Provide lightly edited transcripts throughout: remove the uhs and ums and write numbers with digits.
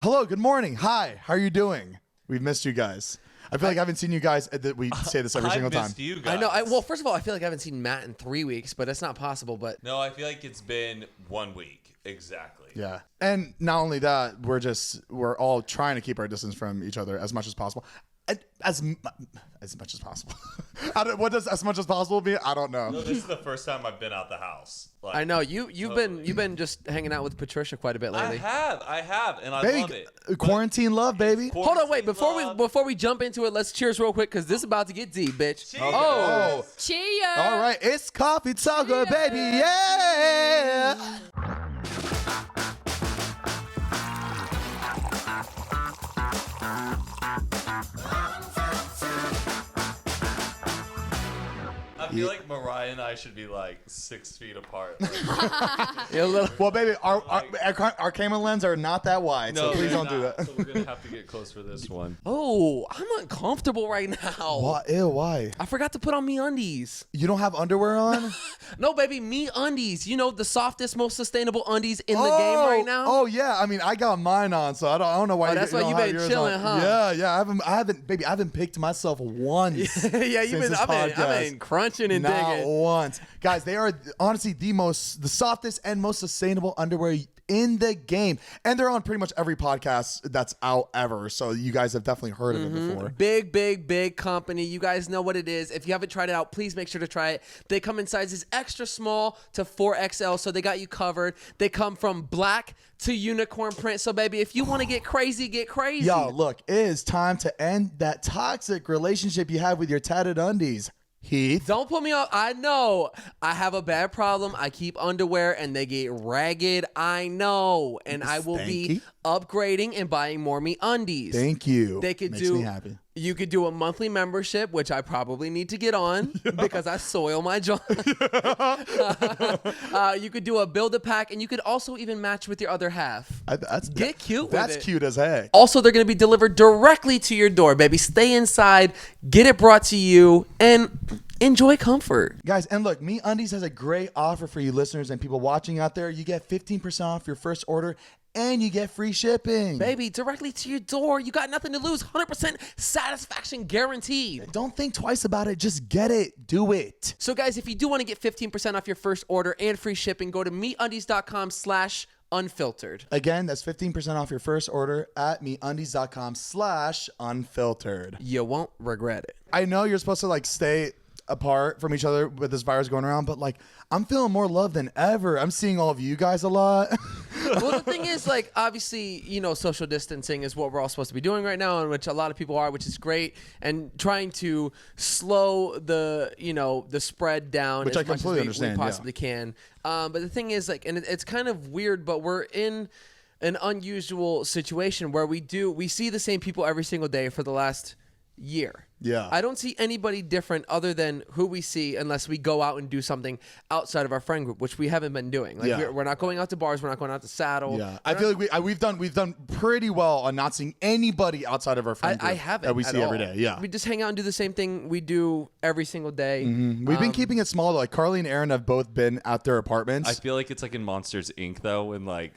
Hello, good morning. Hi, how are you doing? We've missed you guys. I feel like I haven't seen you guys. We say this every single time. I've missed you guys. I know. Well, first of all, I feel like I haven't seen Matt in 3 weeks, but that's not possible. But No, I feel like it's been 1 week. Exactly. Yeah. And not only that, we're all trying to keep our distance from each other as much as possible. As much as possible. What does as much as possible mean? I don't know. No, this is the first time I've been out the house. Like, I know you've been just hanging out with Patricia quite a bit lately. I have, and I Baby, love it. quarantine love, baby. Hold on, wait. Before we jump into it, let's cheers real quick because this is about to get deep, bitch. Cheers. Oh. Cheers. All right, it's coffee talker, baby. Yeah. I feel like Mariah and I should be like 6 feet apart. Yeah, a little. Well, baby, our camera lens are not that wide, so please don't do that. So we're gonna have to get close for this one. Oh, I'm uncomfortable right now. Why? Ew, why? I forgot to put on MeUndies. You don't have underwear on? No, baby, MeUndies. You know, the softest, most sustainable undies in the game right now. Oh yeah, I mean, I got mine on, so I don't know why. That's why don't you've have been yours chilling, on. huh? Yeah. I haven't, baby. I haven't picked myself once. Yeah, I've been crunching and Not digging. once, guys. They are honestly the softest and most sustainable underwear in the game, and they're on pretty much every podcast that's out ever. So you guys have definitely heard of it before. Big company. You guys know what it is. If you haven't tried it out, please make sure to try it. They come in sizes extra small to 4XL, so they got you covered. They come from black to unicorn print. So, baby, if you want to get crazy, get crazy. Yo, look, it is time to end that toxic relationship you have with your tatted undies, Heath. Don't put me on. I know I have a bad problem. I keep underwear and they get ragged. I know. And I will be upgrading and buying more MeUndies. Thank you. They could Makes me happy. You could do a monthly membership, which I probably need to get on because I soil my joint. You could do a build-a-pack, and you could also even match with your other half. Get cute with That's it. cute as heck. Also, they're going to be delivered directly to your door, baby. Stay inside, get it brought to you, and enjoy comfort. Guys, and look, MeUndies has a great offer for you listeners and people watching out there. You get 15% off your first order, and you get free shipping. Baby, directly to your door. You got nothing to lose. 100% satisfaction guaranteed. Don't think twice about it. Just get it. Do it. So, guys, if you do want to get 15% off your first order and free shipping, go to MeUndies.com/unfiltered. Again, that's 15% off your first order at MeUndies.com/unfiltered. You won't regret it. I know you're supposed to stay apart from each other with this virus going around, but I'm feeling more love than ever. I'm seeing all of you guys a lot. Well, the thing is, obviously, social distancing is what we're all supposed to be doing right now, and which a lot of people are, which is great, and trying to slow the spread down Which as I much completely as we understand, possibly can. But the thing is, and it's kind of weird, but we're in an unusual situation where we see the same people every single day for the last year. Yeah. I don't see anybody different other than who we see unless we go out and do something outside of our friend group, which we haven't been doing. We're not going out to bars. We're not going out to Saddle. Yeah. I feel like we've done pretty well on not seeing anybody outside of our friend group. I haven't that we at see every all. day. Yeah. We just hang out and do the same thing we do every single day. We've been keeping it small. Like Carly and Erin have both been at their apartments. I feel like it's like in Monsters Inc. though, when Right.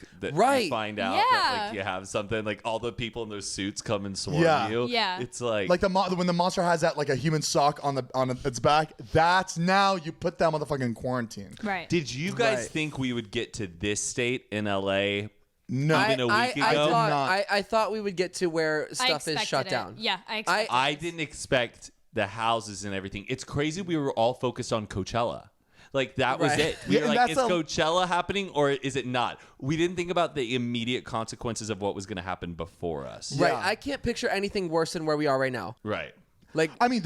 you find out that you have something, all the people in those suits come and swarm you. Yeah. It's like when the monster has that a human sock on its back, that's now you put that motherfucker in quarantine. Right. Did you guys Right. think we would get to this state in LA? No. Even a week ago? I thought we would get to where stuff is shut down. Yeah, I expected I didn't expect the houses and everything. It's crazy we were all focused on Coachella. That was Right. it. We Yeah, were and like, that's is Coachella happening or is it not? We didn't think about the immediate consequences of what was going to happen before us. Right. Yeah. I can't picture anything worse than where we are right now. Right. I mean,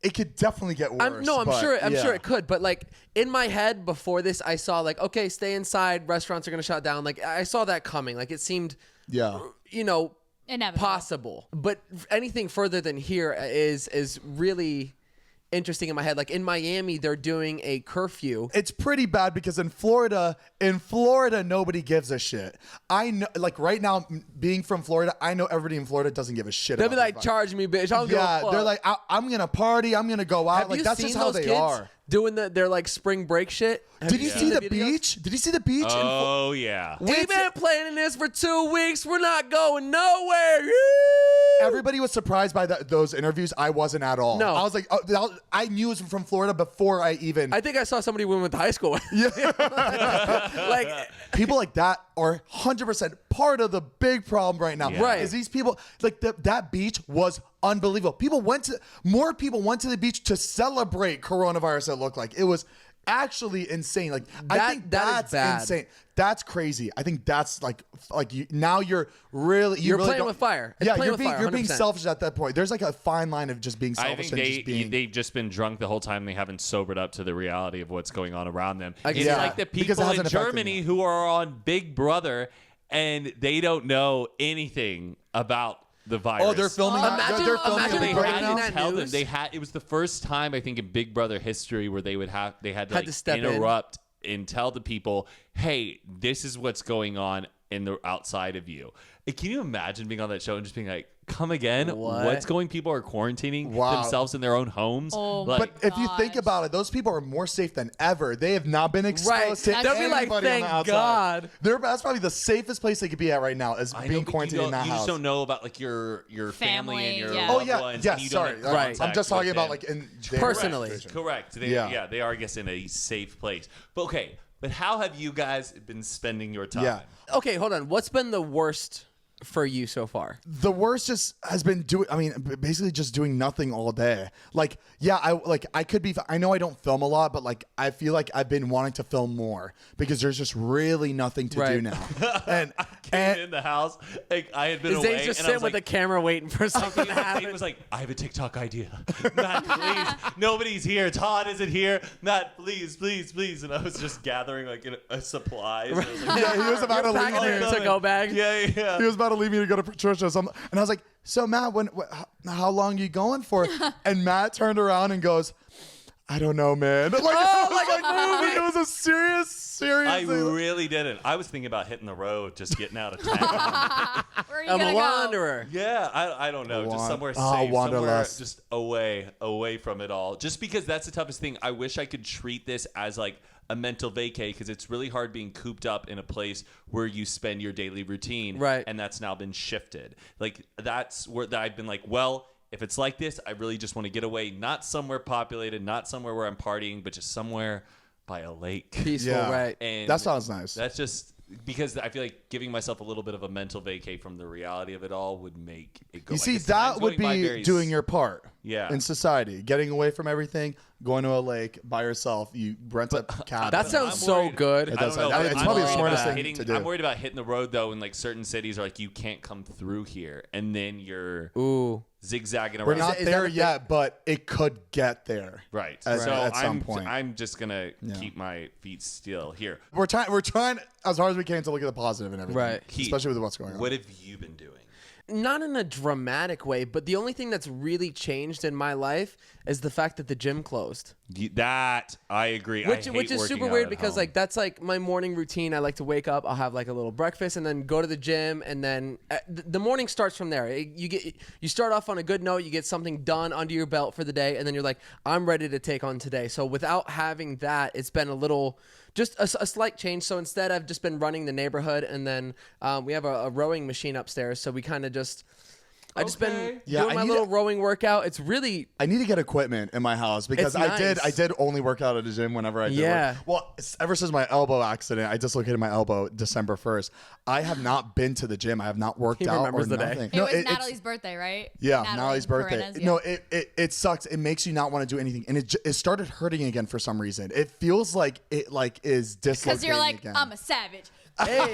it could definitely get worse. I'm sure it could, but in my head before this, I saw okay, stay inside. Restaurants are gonna shut down. I saw that coming. It seemed, Inevitable. possible. But anything further than here is really interesting in my head. Like in Miami, they're doing a curfew. It's pretty bad because in Florida, nobody gives a shit. I know, like right now, being from Florida, I know everybody in Florida doesn't give a shit. They'll about be like, the charge me, bitch. I don't give a fuck. they're like, I'm gonna party, I'm gonna go out. Have Like you that's seen just how those they kids are. doing their like spring break shit? Did you see the videos? beach? Did you see the beach? Oh yeah. We've been planning this for 2 weeks. We're not going nowhere. Everybody was surprised by those interviews. I wasn't at all. No. I was like, I knew it was from Florida before I even. I think I saw somebody we went to high school with. Yeah. Like, people like that are 100% part of the big problem right now. Yeah. Right. Is these people like that beach was unbelievable. More people went to the beach to celebrate coronavirus. It looked like it was actually insane. Like I think that is that's bad. insane. That's crazy. I think that's like now you're really playing don't- with fire. It's Yeah, playing you're with being fire, you're being 100%. selfish at that point. There's like a fine line of just being I selfish think and just being. they've just been drunk the whole time. They haven't sobered up to the reality of what's going on around them. I It's guess- like the because it people in hasn't affected Germany them. who are on Big Brother and they don't know anything about the virus. Oh, they're filming. Imagine- they're filming imagine a Big They breaking Brother had now? to that tell them. news. It was the first time I think in Big Brother history where they had to Had like to step in. interrupt and tell the people, hey, this is what's going on in the outside of you. Can you imagine being on that show and just being like, come again? What? What's going? People are quarantining Wow. themselves in their own homes. Oh Like, my But if you think gosh. about it, those people are more safe than ever. They have not been exposed to They'll be like, anybody on "Thank the outside." God. That's probably the safest place they could be at right now is I being know, but quarantined in that you house. just don't know about like your family and your yeah. Oh loved yeah, ones. yeah. and you don't Sorry, have I'm contact just talking with about them. like in Correct. Personally. Correct. They, Yeah. they are, I guess, in a safe place. But okay, but how have you guys been spending your time? Yeah. Okay, hold on. What's been the worst for you so far? The worst just has been basically just doing nothing all day. Like, yeah, I could be. I know I don't film a lot, but like I feel like I've been wanting to film more because there's just really nothing to do Right. now. And Came in the house, like I had been away, Zane's just and I sitting was with the like, camera waiting for something to Zane happen. was like, I have a TikTok idea. Matt, please. Nobody's here. Todd isn't here. Matt, please, please, please. And I was just gathering like supplies. And I was like, yeah, he was about to leave packing me. a to-go bag. yeah. He was about to leave me to go to Patricia. And I was like, so Matt, how long are you going for? And Matt turned around and goes, I don't know, man. Like, like a movie. It was a serious I thing. really didn't. I was thinking about hitting the road, just getting out of town. Where are you I'm gonna a go? wanderer. Yeah, I don't know. Just somewhere safe. Somewhere wanderlust. just away from it all. Just because that's the toughest thing. I wish I could treat this as like a mental vacay because it's really hard being cooped up in a place where you spend your daily routine. Right. And that's now been shifted. Like that's where I've been like, well, if it's like this, I really just want to get away. Not somewhere populated, not somewhere where I'm partying, but just somewhere by a lake. Peaceful, Yeah. right? And That sounds nice. That's just because I feel like giving myself a little bit of a mental vacay from the reality of it all would make it go. You like see, this. Time's that would going by be very doing your part Yeah. in society, getting away from everything, going to a lake by yourself. You rent a cabin. That sounds I'm so worried- good. It I does don't know. sound- but it's I'm probably the worried smartest about thing to do. I'm worried about hitting the road though, and like certain cities are like you can't come through here, and then you're Ooh. zigzagging We're around. not is that there a thing? yet, but it could get there. Right. At- So at some point. I'm just gonna keep my feet still here. We're trying as hard as we can to look at the positive and everything. Right. Heath, Especially with what's going on. What have you been doing? Not in a dramatic way, but the only thing that's really changed in my life is the fact that the gym closed. That I agree. Which I hate is working super out weird at because home. like that's like my morning routine. I like to wake up, I'll have like a little breakfast and then go to the gym and then the morning starts from there. You start off on a good note, you get something done under your belt for the day and then you're like I'm ready to take on today. So without having that, it's been a little just a slight change. So instead I've just been running the neighborhood and then we have a rowing machine upstairs. So we kind of just I've just been Yeah, doing I my need little to- rowing workout. It's really I need to get equipment in my house because It's nice. I did only work out at the gym whenever I did. Yeah. Well, ever since my elbow accident, I dislocated my elbow December 1st. I have not been to the gym. I have not worked He out or remembers the day. nothing. It was it's- Natalie's birthday, right? Yeah, Natalie Natalie's birthday. Corinna's, yeah. No, it sucks. It makes you not want to do anything, and it started hurting again for some reason. It feels like it like is dislocating Because you're like, again. I'm a savage. Hey.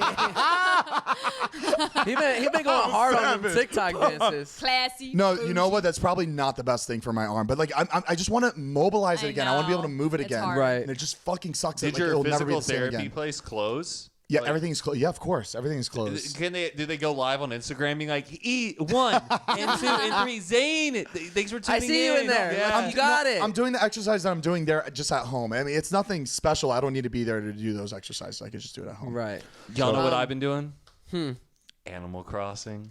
he been going hard on them TikTok dances. Classy. No, you know bougie. what? That's probably not the best thing for my arm. But like, I just want to mobilize it I again. I want to be able to know. move it It's again. hard. Right. And it just fucking sucks. Did Like, your it'll never be physical the same therapy again. place close? Yeah, Like, everything's closed. Yeah, of course, everything's closed. do they go live on Instagram being like, E1 and 2 and 3, Zane, thanks for tuning in. I see you in there. Yeah. You got it. I'm doing the exercise that I'm doing there just at home. I mean, it's nothing special. I don't need to be there to do those exercises. I can just do it at home. Right. Y'all know what I've been doing? Animal Crossing.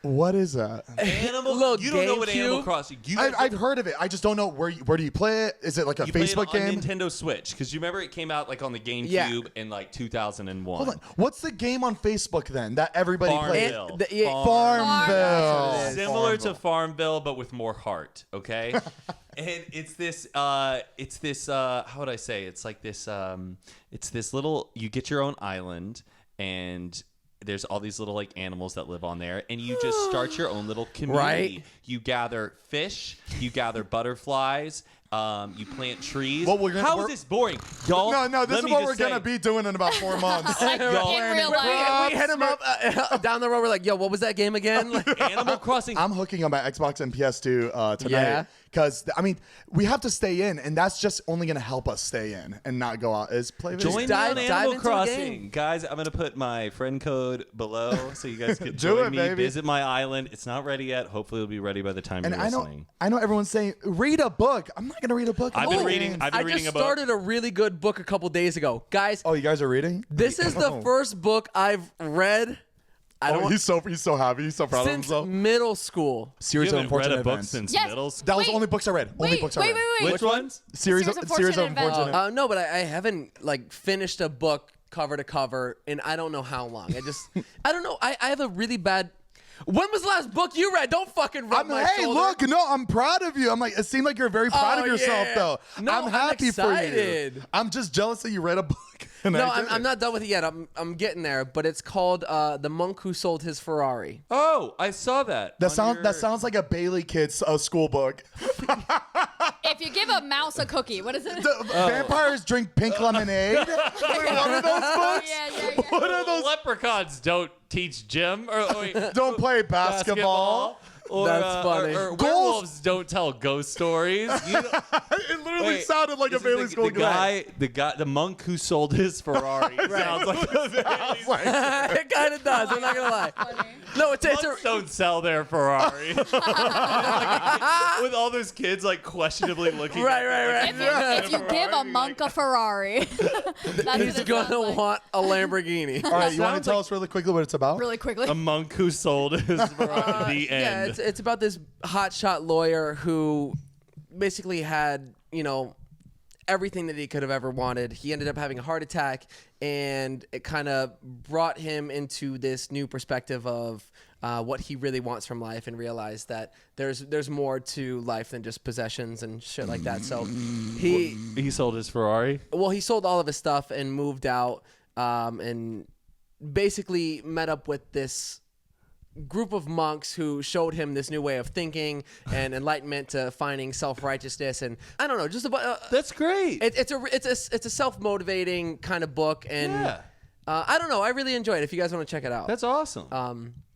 What is that? Little You don't know what GameCube? Animal Crossing. I've heard of it. I just don't know where do you play it? Is it like a You play it Facebook on game? Nintendo Switch, because you remember it came out like on the GameCube in like 2001. Hold on. What's the game on Facebook then that everybody plays? Farmville. Farmville. Similar to Farmville, but with more heart. Okay, and it's this. How would I say? It's like this. It's this little. You get your own island, and there's all these little like animals that live on there, and you just start your own little community. Right. You gather fish, you gather butterflies, you plant trees. Well, How is this boring, y'all? No, this let is me what just we're going to say- be doing in about 4 months. Like, in real life. We hit him up down the road. We're like, yo, what was that game again? Like, Animal Crossing. I'm hooking on my Xbox and PS2 tonight. Yeah. Because, I mean, we have to stay in, and that's just only going to help us stay in and not go out. Is play video Join me games. on dive Animal into a Crossing. game. Guys, I'm going to put my friend code below so you guys can Do join it, me, baby. visit my island. It's not ready yet. Hopefully it'll be ready by the time And you're listening. I know everyone's saying, read a book. I'm not going to read a book. I've been Oh. reading I a just book. started a really good book a couple days ago. Guys, Oh, you guys are reading? this is the Oh. first book I've read He's so happy. He's so proud of since himself. middle school. Series You of haven't read unfortunate a book events. since Yes. middle school. That was Wait. the only books I read. Only Wait, books I wait, read. wait, wait. Which ones? Series of unfortunate Events. events. No, but I haven't like finished a book cover to cover in I don't know how long. I don't know. I have a really bad. When was the last book you read? Don't fucking rub my Hey, shoulder. look, no, I'm proud of you. I'm like, it seemed like you're very proud Oh, of yourself, yeah. though. No, I'm I'm happy for you. excited. I'm just jealous that you read a book. and No, I I'm didn't. not done with it yet. I'm getting there, but it's called "The Monk Who Sold His Ferrari." Oh, I saw that. That sounds like a Bailey Kids school book. If you give a mouse a cookie, what is it? Vampires drink pink lemonade. Wait, what are those books? Yeah. What are those? Leprechauns don't teach gym or wait, Don't play basketball. Or, That's funny. Or Goals. werewolves don't tell ghost stories. You know, It literally wait, sounded like a this is Bailey school the monk who sold his Ferrari. Sounds like a Bailey. It kind of does. I'm not gonna lie. No, it's Monks don't sell their Ferrari. With all those kids like questionably looking. Right. If you give a monk a Ferrari, that's He's what it gonna sounds like. want a Lamborghini. All right, you want Sounds to tell us really quickly what it's about? Really quickly. A monk who sold his Ferrari. The Yeah, end. it's about this hotshot lawyer who basically had, everything that he could have ever wanted. He ended up having a heart attack, and it kind of brought him into this new perspective of what he really wants from life, and realized that there's more to life than just possessions and shit like that. So He sold his Ferrari. he sold all of his stuff and moved out, and basically met up with this group of monks who showed him this new way of thinking and enlightenment to finding self-righteousness. And I don't know, just about That's great. it's a self-motivating kind of book, and Yeah. I don't know, I really enjoy it. If you guys want to check it out, That's awesome.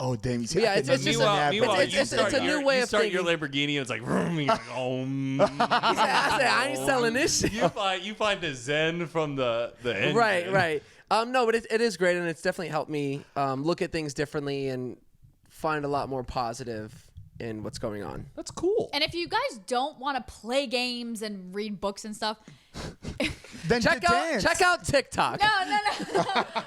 Oh, damn. You see, Yeah, I it's could just never a- have meanwhile, that. you it's start a new your- way you of start your thinking. Lamborghini and it's like, vroom, you're like, I say, I ain't selling this shit. you find the zen from the engine. Right. No, but it is great, and it's definitely helped me look at things differently and find a lot more positive in what's going on. That's cool. And if you guys don't want to play games and read books and stuff, Then Check dance. out TikTok. no.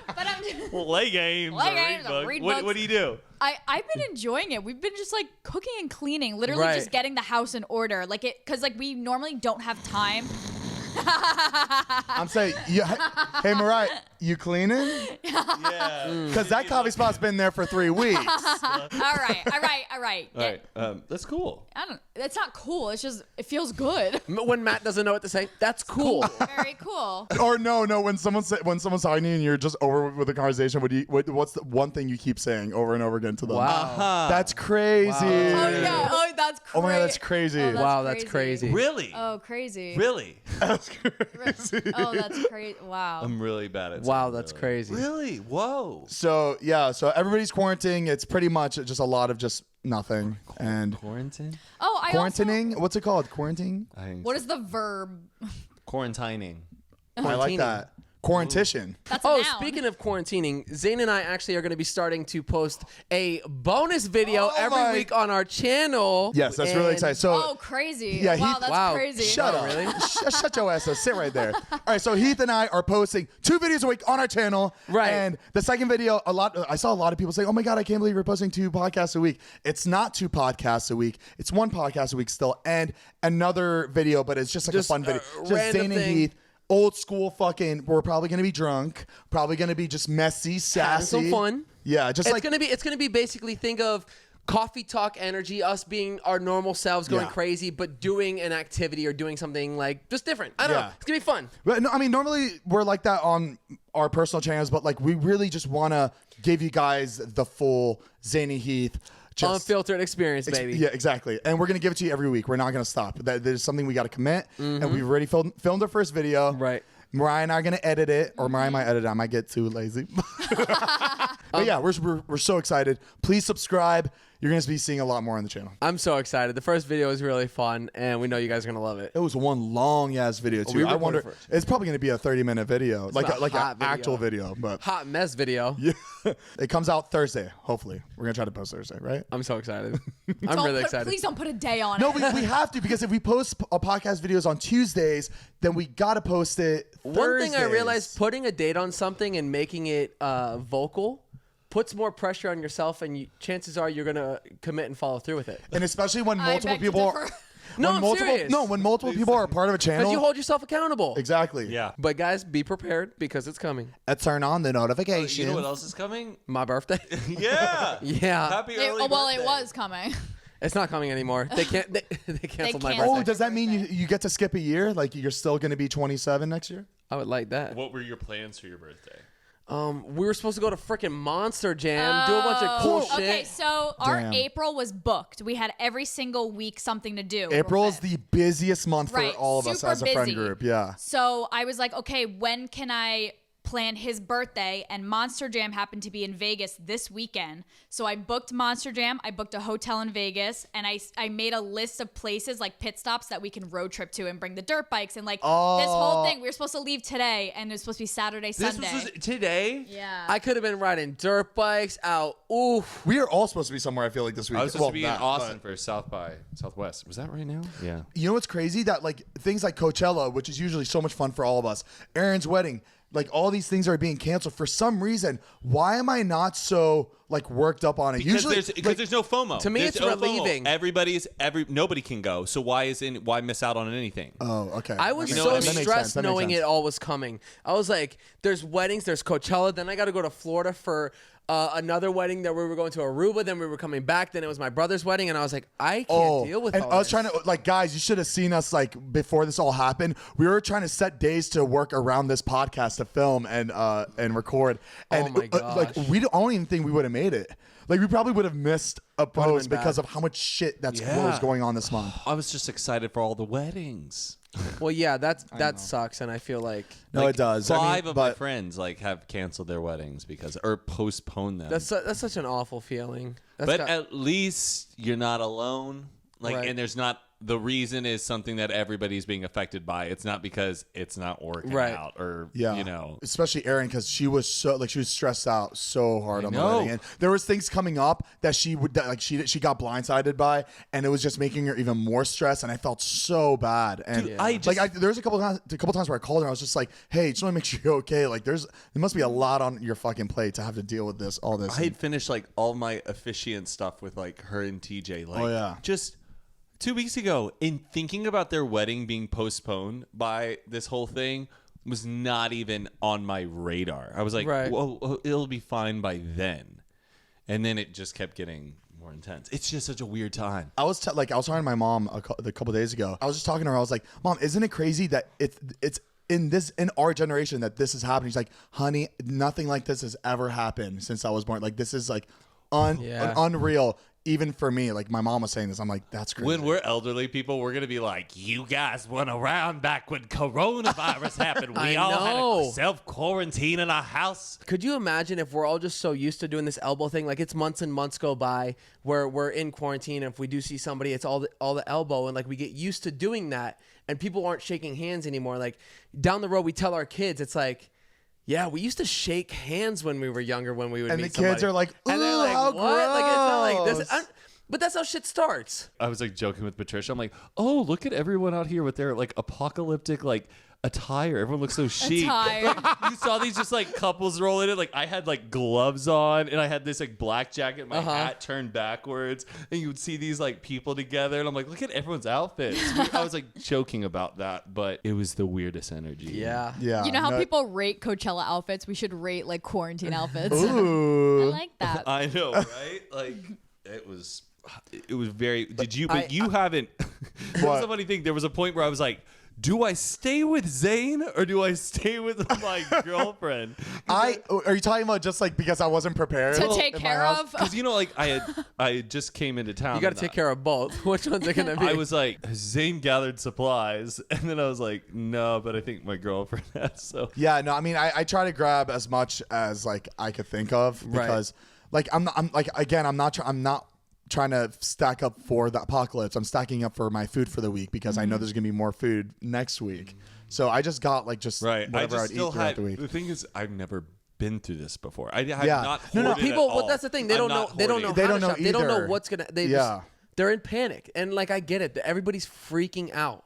But I'm just, Play games. Play or games read or books. read What books. do you do? I've been enjoying it. We've been just like cooking and cleaning, literally Right. just getting the house in order, like it, because like we normally don't have time. I'm saying, hey, Mariah, you cleaning? Yeah. Because that coffee spot's been there for 3 weeks. All right. All right. That's cool. I don't. It's not cool. It's just it feels good. When Matt doesn't know what to say, that's cool. Very cool. Or no, when someone's talking to you and you're just over with the conversation, what's the one thing you keep saying over and over again to them? Wow. That's crazy. Wow. Oh yeah. Oh, that's crazy. Oh my God, that's crazy. Oh, Wow, that's crazy. Really? Oh, crazy. Really? That's crazy. Oh, that's crazy. Wow. I'm really bad at Wow, saying that's really. crazy. Really? Whoa. So everybody's quarantining. It's pretty much just a lot of just nothing and Quarantine? Oh, I quarantining. What's it called? Quarantine. What is the verb? Quarantining. I like that. Quarantition. That's a Oh, noun. speaking of quarantining, Zane and I actually are going to be starting to post a bonus video Oh my- every week on our channel. Yes, that's really And- exciting. So Oh, crazy. Yeah, wow, Heath- that's Wow. crazy. shut up. really? Shut your ass up. Sit right there. All right, so Heath and I are posting 2 videos a week on our channel. Right. And the second video, I saw a lot of people saying, "Oh my god, I can't believe you're posting 2 podcasts a week." It's not 2 podcasts a week. It's 1 podcast a week still, and another video, but it's just like Just a fun video. a Just random Zane and thing. Heath. Old school fucking. We're probably gonna be drunk. Probably gonna be just messy, sassy. Having some fun. Yeah, just It's gonna be basically, think of coffee talk energy, us being our normal selves, going Yeah. crazy, but doing an activity or doing something like just different. I don't know. Yeah. It's gonna be fun. But no, I mean, normally we're like that on our personal channels, but like we really just want to give you guys the full Zany Heath. Just, Unfiltered experience, baby. Yeah, exactly. And we're going to give it to you every week. We're not going to stop. There's something we got to commit. And we've already filmed our first video. Right. Mariah and I are going to edit it, or Mariah might edit it. I might get too lazy. But yeah, we're so excited. Please subscribe. You're going to be seeing a lot more on the channel. I'm so excited. The first video is really fun, and we know you guys are gonna love it. It was one long ass video too. we I recorded wonder. first. It's probably going to be a 30-minute video, like a an hot video. actual video. But Hot mess video. yeah, it comes out Thursday. Hopefully, we're gonna try to post Thursday, right? I'm so excited. I'm Don't really put- excited. Please don't put a day on No, it. we have to, because if we post a podcast videos on Tuesdays, then we gotta post it Thursdays. One thing I realized, putting a date on something and making it vocal puts more pressure on yourself, and chances are you're gonna commit and follow through with it. and especially when I multiple beg to people differ. No, I'm serious. when multiple people are a part of a channel. Because you hold yourself accountable. Exactly. Yeah. But guys, be prepared because it's coming. Turn on the notification. You know what else is coming? My birthday. Yeah. Yeah. Happy It- early well, birthday. it was coming. It's not coming anymore. They can't. They canceled my canceled. Oh, birthday. does that mean you get to skip a year? Like you're still gonna be 27 next year? I would like that. What were your plans for your birthday? We were supposed to go to freaking Monster Jam, do a bunch of cool shit. Okay, so our Damn. April was booked. We had every single week something to do. April is 5th. the busiest month Right, for all of us super as a friend busy. group. Yeah. So I was like, okay, when can I plan his birthday? And Monster Jam happened to be in Vegas this weekend. So I booked Monster Jam. I booked a hotel in Vegas, and I made a list of places, like pit stops, that we can road trip to and bring the dirt bikes. And like this whole thing, we were supposed to leave today, and it was supposed to be Saturday, Sunday. This was today? Yeah. I could have been riding dirt bikes out. Oof. We are all supposed to be somewhere, I feel like, this week. I was supposed Well, to be in not, Austin but- for South by Southwest. Was that right now? Yeah. You know what's crazy? That like things like Coachella, which is usually so much fun for all of us, Erin's wedding, like all these things are being canceled for some reason. Why am I not so like worked up on it? Because Usually, there's no FOMO. To me, There's it's no FOMO. relieving. Nobody can go. So why miss out on anything? oh, okay. I was You know so what I mean? stressed That makes knowing sense. it all was coming. I was like, there's weddings, there's Coachella, then I got to go to Florida for another wedding that we were going to Aruba, then we were coming back, then it was my brother's wedding, and I was like, I can't deal with and all I was this. trying to like, guys, you should have seen us like before this all happened. We were trying to set days to work around this podcast to film and record. And my like gosh. I don't even think we would have made it. Like we probably would have missed a post been because bad. of how much shit what was Yeah. going on this month. I was just excited for all the weddings. Well, yeah, that sucks, and I feel like No, it does. I mean, 5 of my but- friends have canceled their weddings or postponed them. that's such an awful feeling. but at least you're not alone. Right. And there's not. The reason is something that everybody's being affected by. It's not because it's not working Right. out or Yeah, especially Erin, because she was stressed out so hard on the know. wedding, and there was things coming up that she got blindsided by, and it was just making her even more stressed, and I felt so bad. And Dude, there was a couple times where I called her, I was just like, "Hey, just want to make sure you're okay. Like, there must be a lot on your fucking plate to have to deal with all this." I had finished all my officiant stuff with her and TJ. Oh, yeah. Just 2 weeks ago, in thinking about their wedding being postponed by this whole thing was not even on my radar. I was like, Right. "Whoa, it'll be fine by then," and then it just kept getting more intense. It's just such a weird time. I was talking to my mom a couple days ago. I was just talking to her. I was like, "Mom, isn't it crazy that it's in our generation that this is happening?" She's like, "Honey, nothing like this has ever happened since I was born. Like this is like unreal." Even for me, like my mom was saying this, I'm like, that's crazy. When we're elderly people, we're gonna be like, "You guys weren't around back when coronavirus happened. We I all had know. to self-quarantine in our house." Could you imagine if we're all just so used to doing this elbow thing? Like it's months and months go by where we're in quarantine, and if we do see somebody, it's all the elbow, and like we get used to doing that, and people aren't shaking hands anymore. Like down the road, we tell our kids, it's like, Yeah, we used to shake hands when we were younger when we would And meet the kids somebody. are like, and they're "Ooh, like, how what? Like, it's not like this. gross." But that's how shit starts. I was like joking with Patricia. I'm like, oh, look at everyone out here with their like apocalyptic like attire. Everyone looks so chic. Attire. Like, you saw these just like couples rolling in. Like I had like gloves on and I had this like black jacket, my hat turned backwards, and you would see these like people together. And I'm like, look at everyone's outfits. I was like joking about that, but it was the weirdest energy. Yeah. Yeah. You know how no- people rate Coachella outfits? We should rate like quarantine outfits. I Ooh. like that. I know, right? Like it was very. Did you? But you haven't. That was the funny thing. There was a point where I was like, do I stay with Zane or do I stay with my girlfriend? Are you talking about just like because I wasn't prepared To take in my care house? of. Because like I just came into town. You got to take care of both. Which one's it going to be? I was like, Zane gathered supplies, and then I was like, no, but I think my girlfriend has. So Yeah, no, I mean, I try to grab as much as like I could think of because, like, I'm not trying to stack up for the apocalypse. I'm stacking up for my food for the week because I know there's gonna be more food next week. So I just got like just right. I whatever just I'd still eat throughout had. the week. The thing is, I've never been through this before. I have Yeah. not. No, hoarded People, at all. well, that's the thing. They I'm don't know. not They don't know. hoarding. They how don't to know shop. They don't know either. what's gonna. Yeah. They're in panic, and like I get it. Everybody's freaking out.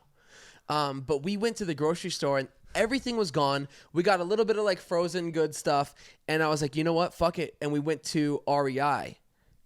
But we went to the grocery store and everything was gone. We got a little bit of like frozen good stuff, and I was like, you know what? Fuck it. And we went to REI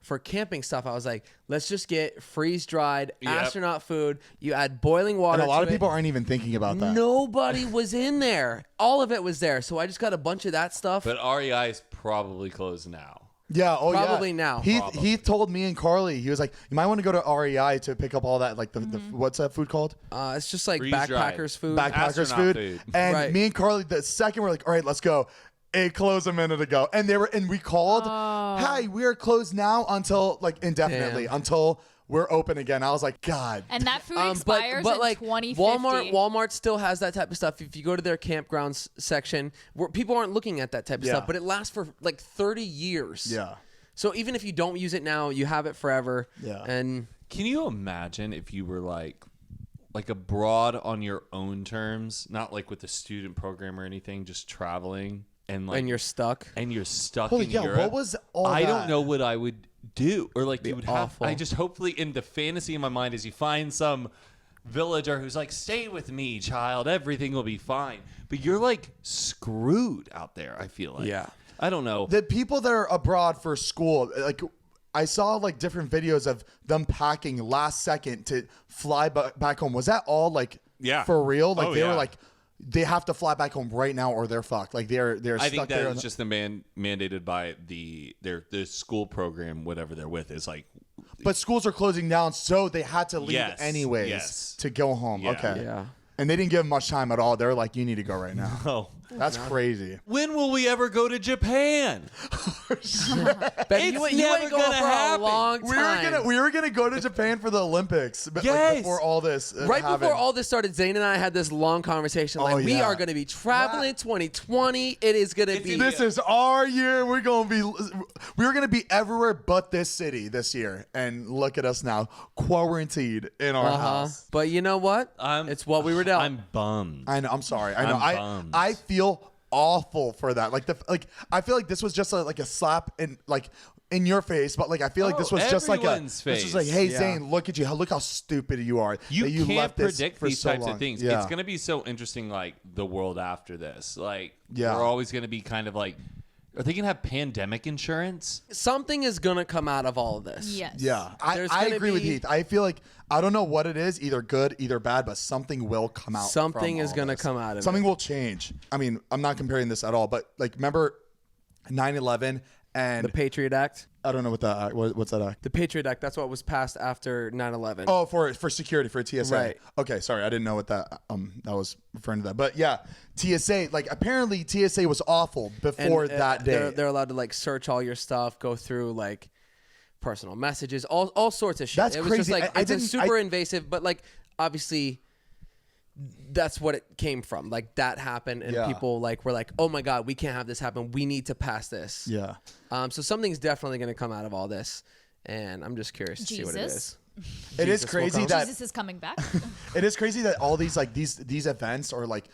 for camping stuff. I was like, let's just get freeze dried astronaut food. You add boiling water. And a lot of to people it. aren't even thinking about that. Nobody was in there. All of it was there. So I just got a bunch of that stuff. But REI is probably closed now. Yeah, Probably yeah. now. Heath told me and Carly, he was like, you might want to go to REI to pick up all that, like the what's that food called? It's just like Freeze-dried. backpackers food. Backpackers Astronaut food. food. And Right. me and Carly, the second we're like, all right, let's go. It closed a minute ago, and we called. Hi, we are closed now until like indefinitely until we're open again. I was like, God. And that food expires in like 2050. Walmart still has that type of stuff. If you go to their campgrounds section, where people aren't looking at that type of Yeah. stuff, but it lasts for like 30 years. Yeah. So even if you don't use it now, you have it forever. Yeah. And Can you imagine if you were like abroad on your own terms, not like with a student program or anything, just traveling and you're stuck. Holy in yeah, Europe? what was all I that? don't know what I would do, or like you would have. awful. I just hopefully in the fantasy in my mind is you find some villager who's like, stay with me, child, everything will be fine. But you're like screwed out there. I feel like. Yeah. I don't know. The people that are abroad for school, like I saw like different videos of them packing last second to fly back home. Was that all like for real? Like they were like they have to fly back home right now or they're fucked. Like they're I stuck think there. that is just the mandated by the school program, whatever they're with, is like. But schools are closing down, so they had to leave Yes, anyways yes. to go home. Yeah. Okay. Yeah. And they didn't give them much time at all. They were like, you need to go right now. Oh. That's crazy. When will we ever go to Japan? Ben, It's you never ain't going gonna for happen. a long time. We were gonna go to Japan for the Olympics, but Yes. like before all this. Right happened. before all this started, Zane and I had this long conversation. Like, we yeah. are going to be traveling 2020. It is going to be. This is our year. We were gonna be everywhere but this city this year, and look at us now, quarantined in our house. But you know what? It's what we were dealt. I'm bummed. I know. I'm sorry. I know. I'm bummed. I feel awful for that. Like I feel like this was just like a slap in your face, but like I feel like this was just like everyone's this was like, face. hey Yeah. Zane, look at you. Look how stupid you are. You that you can't left this predict for these so types long. of things. Yeah. It's going to be so interesting, like the world after this. Like, Yeah. we're always going to be kind of like, are they going to have pandemic insurance? Something is going to come out of all of this. Yes. Yeah, There's I gonna agree with be- Heath. I feel like I don't know what it is, either good, either bad, but something will come out. Something from is all gonna this. come out of Something it. will change. I mean, I'm not comparing this at all, but like remember 9/11 and The Patriot Act. I don't know what that what's that act? The Patriot Act. That's what was passed after 9/11. Oh, for security, for TSA. Right. Okay, sorry, I didn't know what that was referring to that. But yeah, TSA. Like apparently TSA was awful before that day. They're allowed to like search all your stuff, go through like personal messages, all sorts of shit. That's it was just crazy. like I it's a didn't- super invasive, but like obviously that's what it came from. Like that happened, and Yeah. people like were like, "Oh my god, we can't have this happen. We need to pass this." Yeah. So something's definitely going to come out of all this, and I'm just curious to see what it Jesus. is. It is Jesus will crazy come. that Jesus is coming back. it is crazy that all these like these events or like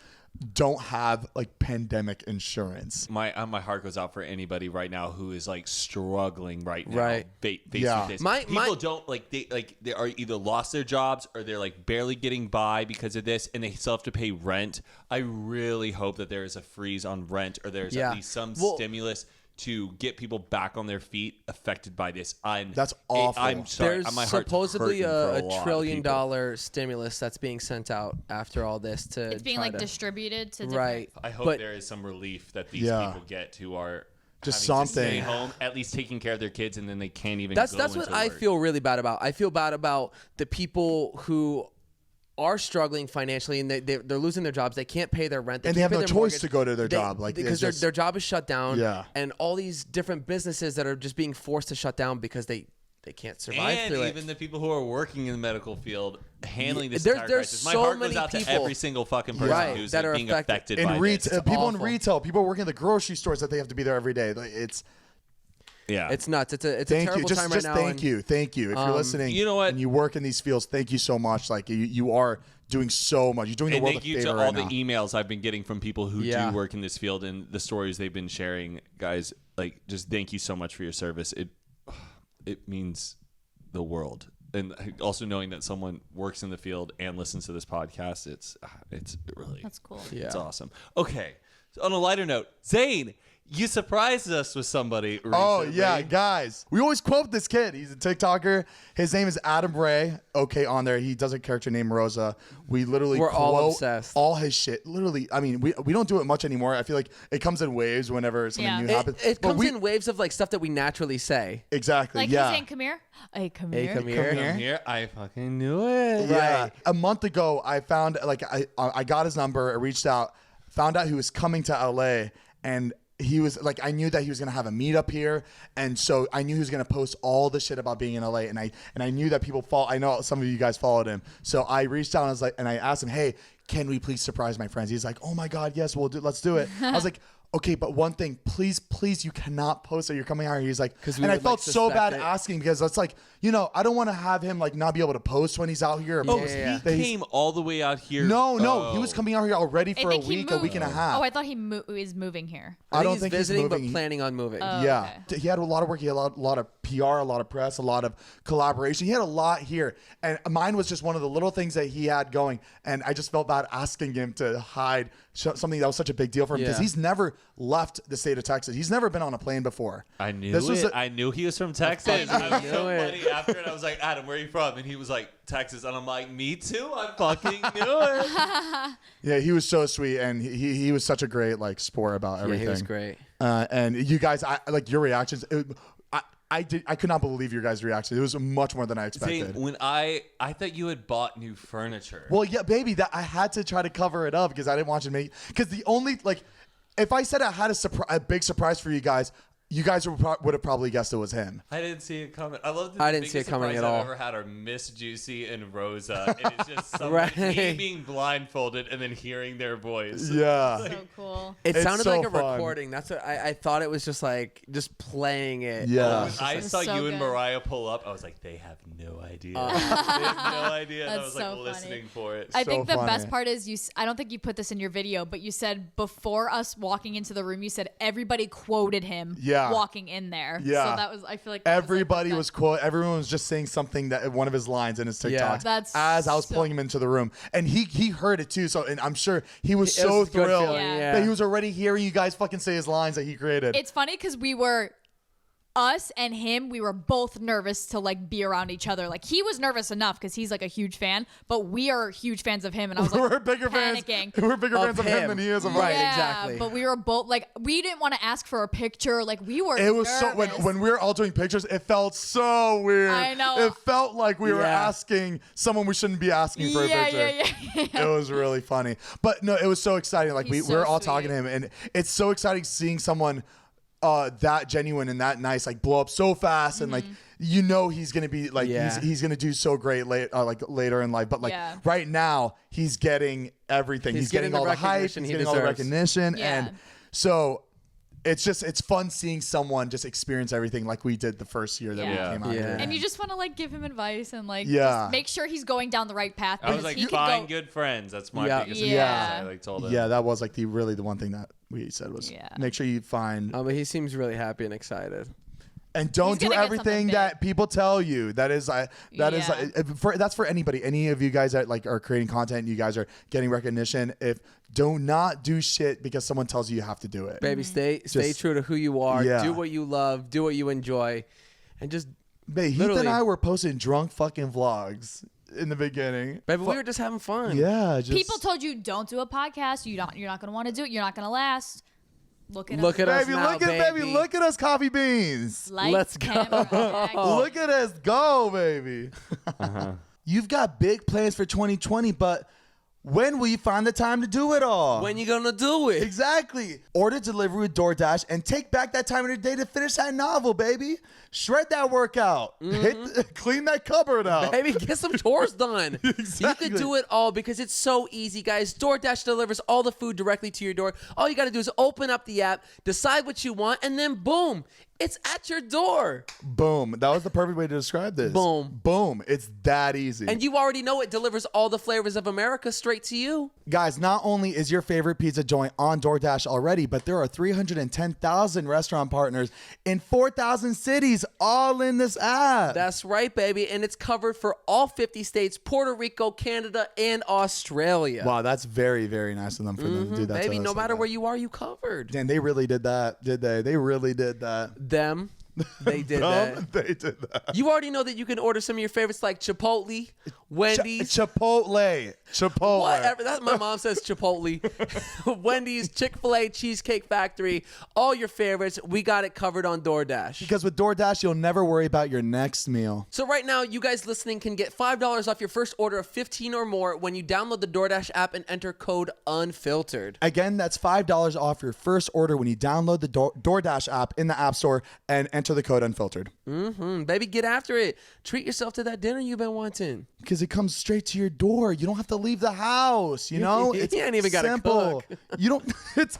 don't have like pandemic insurance. My heart goes out for anybody right now who is like struggling right now. Right. Faced Yeah. with this. My- People don't they are either lost their jobs or they're like barely getting by because of this, and they still have to pay rent. I really hope that there is a freeze on rent, or there's Yeah. at least some Well- stimulus to get people back on their feet affected by this. That's awful. I'm sorry. There's my heart's supposedly hurting for a lot of $1 trillion people. stimulus that's being sent out after all this to It's being try like to, distributed to different. right. I hope But- there is some relief that these Yeah. people get who are Just having to stay something. home, at least taking care of their kids, and then they can't even. That's go what into I work. feel really bad about. I feel bad about the people who are struggling financially and they're losing their jobs. They can't pay their rent. And they can't have pay no their choice mortgage. to go to their job. Like, because it's just- their job is shut down. Yeah. And all these different businesses that are just being forced to shut down because they can't survive And through even it. the people who are working in the medical field handling this There's- entire there's crisis. My so heart many goes out to people- every single fucking person Right, who's that are being affected. affected by in this. people in awful. retail, people working at the grocery stores that they have to be there every day. Like, it's Yeah, It's nuts. It's a thank terrible you. Just, time just right now. thank you. If you're listening, you know what? and you work in these fields, thank you so much. Like you are doing so much. You're doing the and world thank a you favor to right all now. the emails I've been getting from people who Yeah. do work in this field and the stories they've been sharing, guys. Like, just thank you so much for your service. It means the world. And also knowing that someone works in the field and listens to this podcast, it's really That's cool. Yeah. it's awesome. Okay, so on a lighter note, Zane, you surprised us with somebody recently. Oh yeah, guys. We always quote this kid. He's a TikToker. His name is Adam Ray. Okay, on there. He does a character named Rosa. We literally We're all quote obsessed. all his shit. Literally, I mean, we don't do it much anymore. I feel like it comes in waves whenever something Yeah. new It, happens. it But comes we- in waves of like stuff that we naturally say. exactly. Like yeah. he's saying, "Come here, hey, come Hey, here." come here. Come here, I fucking knew it. Yeah. Right. A month ago, I found like I got his number. I reached out, found out he was coming to LA, and he was like, I knew that he was gonna have a meetup here, and so I knew he was gonna post all the shit about being in LA, and I knew that people follow. I know some of you guys followed him, so I reached out and I was like, and I asked him, hey, can we please surprise my friends? He's like, oh my god, yes, let's do it. I was like, okay, but one thing, please, you cannot post that you're coming out here. He's like, we and I would, felt like, so bad suspect it. asking because it's like, I don't want to have him like not be able to post when he's out here. Or Oh, post Yeah. that he he's- came all the way out here. No, Oh. he was coming out here already I for a think he week, moved. a week and a half. Oh, I thought he is moving here. I don't he's think he's visiting, moving. but planning on moving. Yeah, he had a lot of work. He had a lot of PR, a lot of press, a lot of collaboration. He had a lot here, and mine was just one of the little things that he had going. And I just felt bad asking him to hide something that was such a big deal for him because Yeah. he's never left the state of Texas. He's never been on a plane before. I knew This was it. a- I knew he was from Texas. I was so knew it. funny after it. I was like, Adam, where are you from? And he was like, Texas. And I'm like, me too. I fucking knew it. Yeah, he was so sweet, and he was such a great like sport about Yeah, everything. he was great. And you guys, I like your reactions. I could not believe your guys' reaction. It was much more than I expected. Zane, when I thought you had bought new furniture. Well, yeah, baby, that I had to try to cover it up because I didn't want you to make. Because the only if I said I had a big surprise for you guys would have probably guessed it was him. I didn't see it coming. I love the I didn't see biggest it coming surprise at all. I've ever had are Miss Juicy and Rosa. And it's just someone Right. me being blindfolded and then hearing their voice. Yeah. So cool. It It's sounded so like a fun. recording. That's what I thought. It was just like just playing it. Yeah. When I It's saw so you and good. Mariah pull up, I was like, they have no idea. they have no idea. And I That's was like so funny. listening for it. I So think the funny. best part is I don't think you put this in your video, but you said before us walking into the room, you said everybody quoted him Yeah. walking in there. Yeah. So that was, I feel like that Everybody was was everyone was just saying something that one of his lines in his TikToks That's as I was so- pulling him into the room, and he heard it too. So and I'm sure he was It so was a good thrilled feeling, Yeah. that he was already hearing you guys fucking say his lines that he created. It's funny because we were us and him, we were both nervous to like be around each other. Like he was nervous enough because he's like a huge fan, but we are huge fans of him. And I was like, we're bigger panicking. fans. We're bigger Of fans of him him. than he is of Right, us. Yeah, exactly. But we were both like, we didn't want to ask for a picture. Like we were. It was so nervous. when we were all doing pictures, it felt so weird. I know. It felt like we were Yeah. asking someone we shouldn't be asking for a Yeah, picture. yeah. It was really funny. But no, it was so exciting. Like He's we were so all sweet. talking to him, and it's so exciting seeing someone that genuine and that nice like blow up so fast and like he's gonna be like Yeah. he's gonna do so great later in life. But like Yeah. right now he's getting everything. He's He's getting getting all the the hype. recognition He's he getting all the deserves. recognition, Yeah. and so it's fun seeing someone just experience everything like we did the first year that we Yeah. came out here. And you just want to like give him advice and like Yeah. just make sure he's going down the right path. I was because like, he could find go- good friends. That's my Yeah. biggest Yeah. advice. I like told him. Yeah, that was like the one thing that we said was Yeah. make sure you find But he seems really happy and excited. and don't He's do gonna get everything something that people tell you. That's for anybody. Any of you guys that like are creating content, you guys are getting recognition. Do not do shit because someone tells you you have to do it. Baby, stay Just- true to who you are. Yeah. Do what you love. Do what you enjoy, and just Babe, Heath literally- and I were posting drunk fucking vlogs in the beginning. baby, we were just having fun. Yeah, just People told you don't do a podcast. You're not going to want to do it. You're not going to last. Look at Look us. at us baby, now, look at baby, look at us, coffee beans. Lights, Let's go. camera, action. Look at us go, baby. You've got big plans for 2020, but when will you find the time to do it all? When you gonna do it? Exactly. Order delivery with DoorDash and take back that time in your day to finish that novel, baby. Shred that workout. Clean that cupboard out. Baby, get some chores done. Exactly. You can do it all because it's so easy, guys. DoorDash delivers all the food directly to your door. All you got to do is open up the app, decide what you want, and then boom, it's at your door. Boom. That was the perfect way to describe this. Boom. Boom. It's that easy. And you already know it delivers all the flavors of America straight to you. Guys, not only is your favorite pizza joint on DoorDash already, but there are 310,000 restaurant partners in 4,000 cities all in this app. That's right, baby. And it's covered for all 50 states, Puerto Rico, Canada, and Australia. Wow, that's very, very nice of them for them to do that. Baby, to us no like matter that. where you are, you covered. Damn, they really did that, did they? They really did that. They did that. They did that. You already know that you can order some of your favorites like Chipotle, Wendy's, Chipotle. whatever. That's my mom says Chipotle, Wendy's, Chick-fil-A, Cheesecake Factory, all your favorites. We got it covered on DoorDash. Because with DoorDash, you'll never worry about your next meal. So right now, you guys listening can get $5 off your first order of 15 or more when you download the DoorDash app and enter code UNFILTERED. Again, that's $5 off your first order when you download the DoorDash app in the App Store and enter the code UNFILTERED. Baby, get after it. Treat yourself to that dinner you've been wanting. Because it comes straight to your door. You don't have to leave the house. You know, You it's ain't even gotta simple. cook. You don't.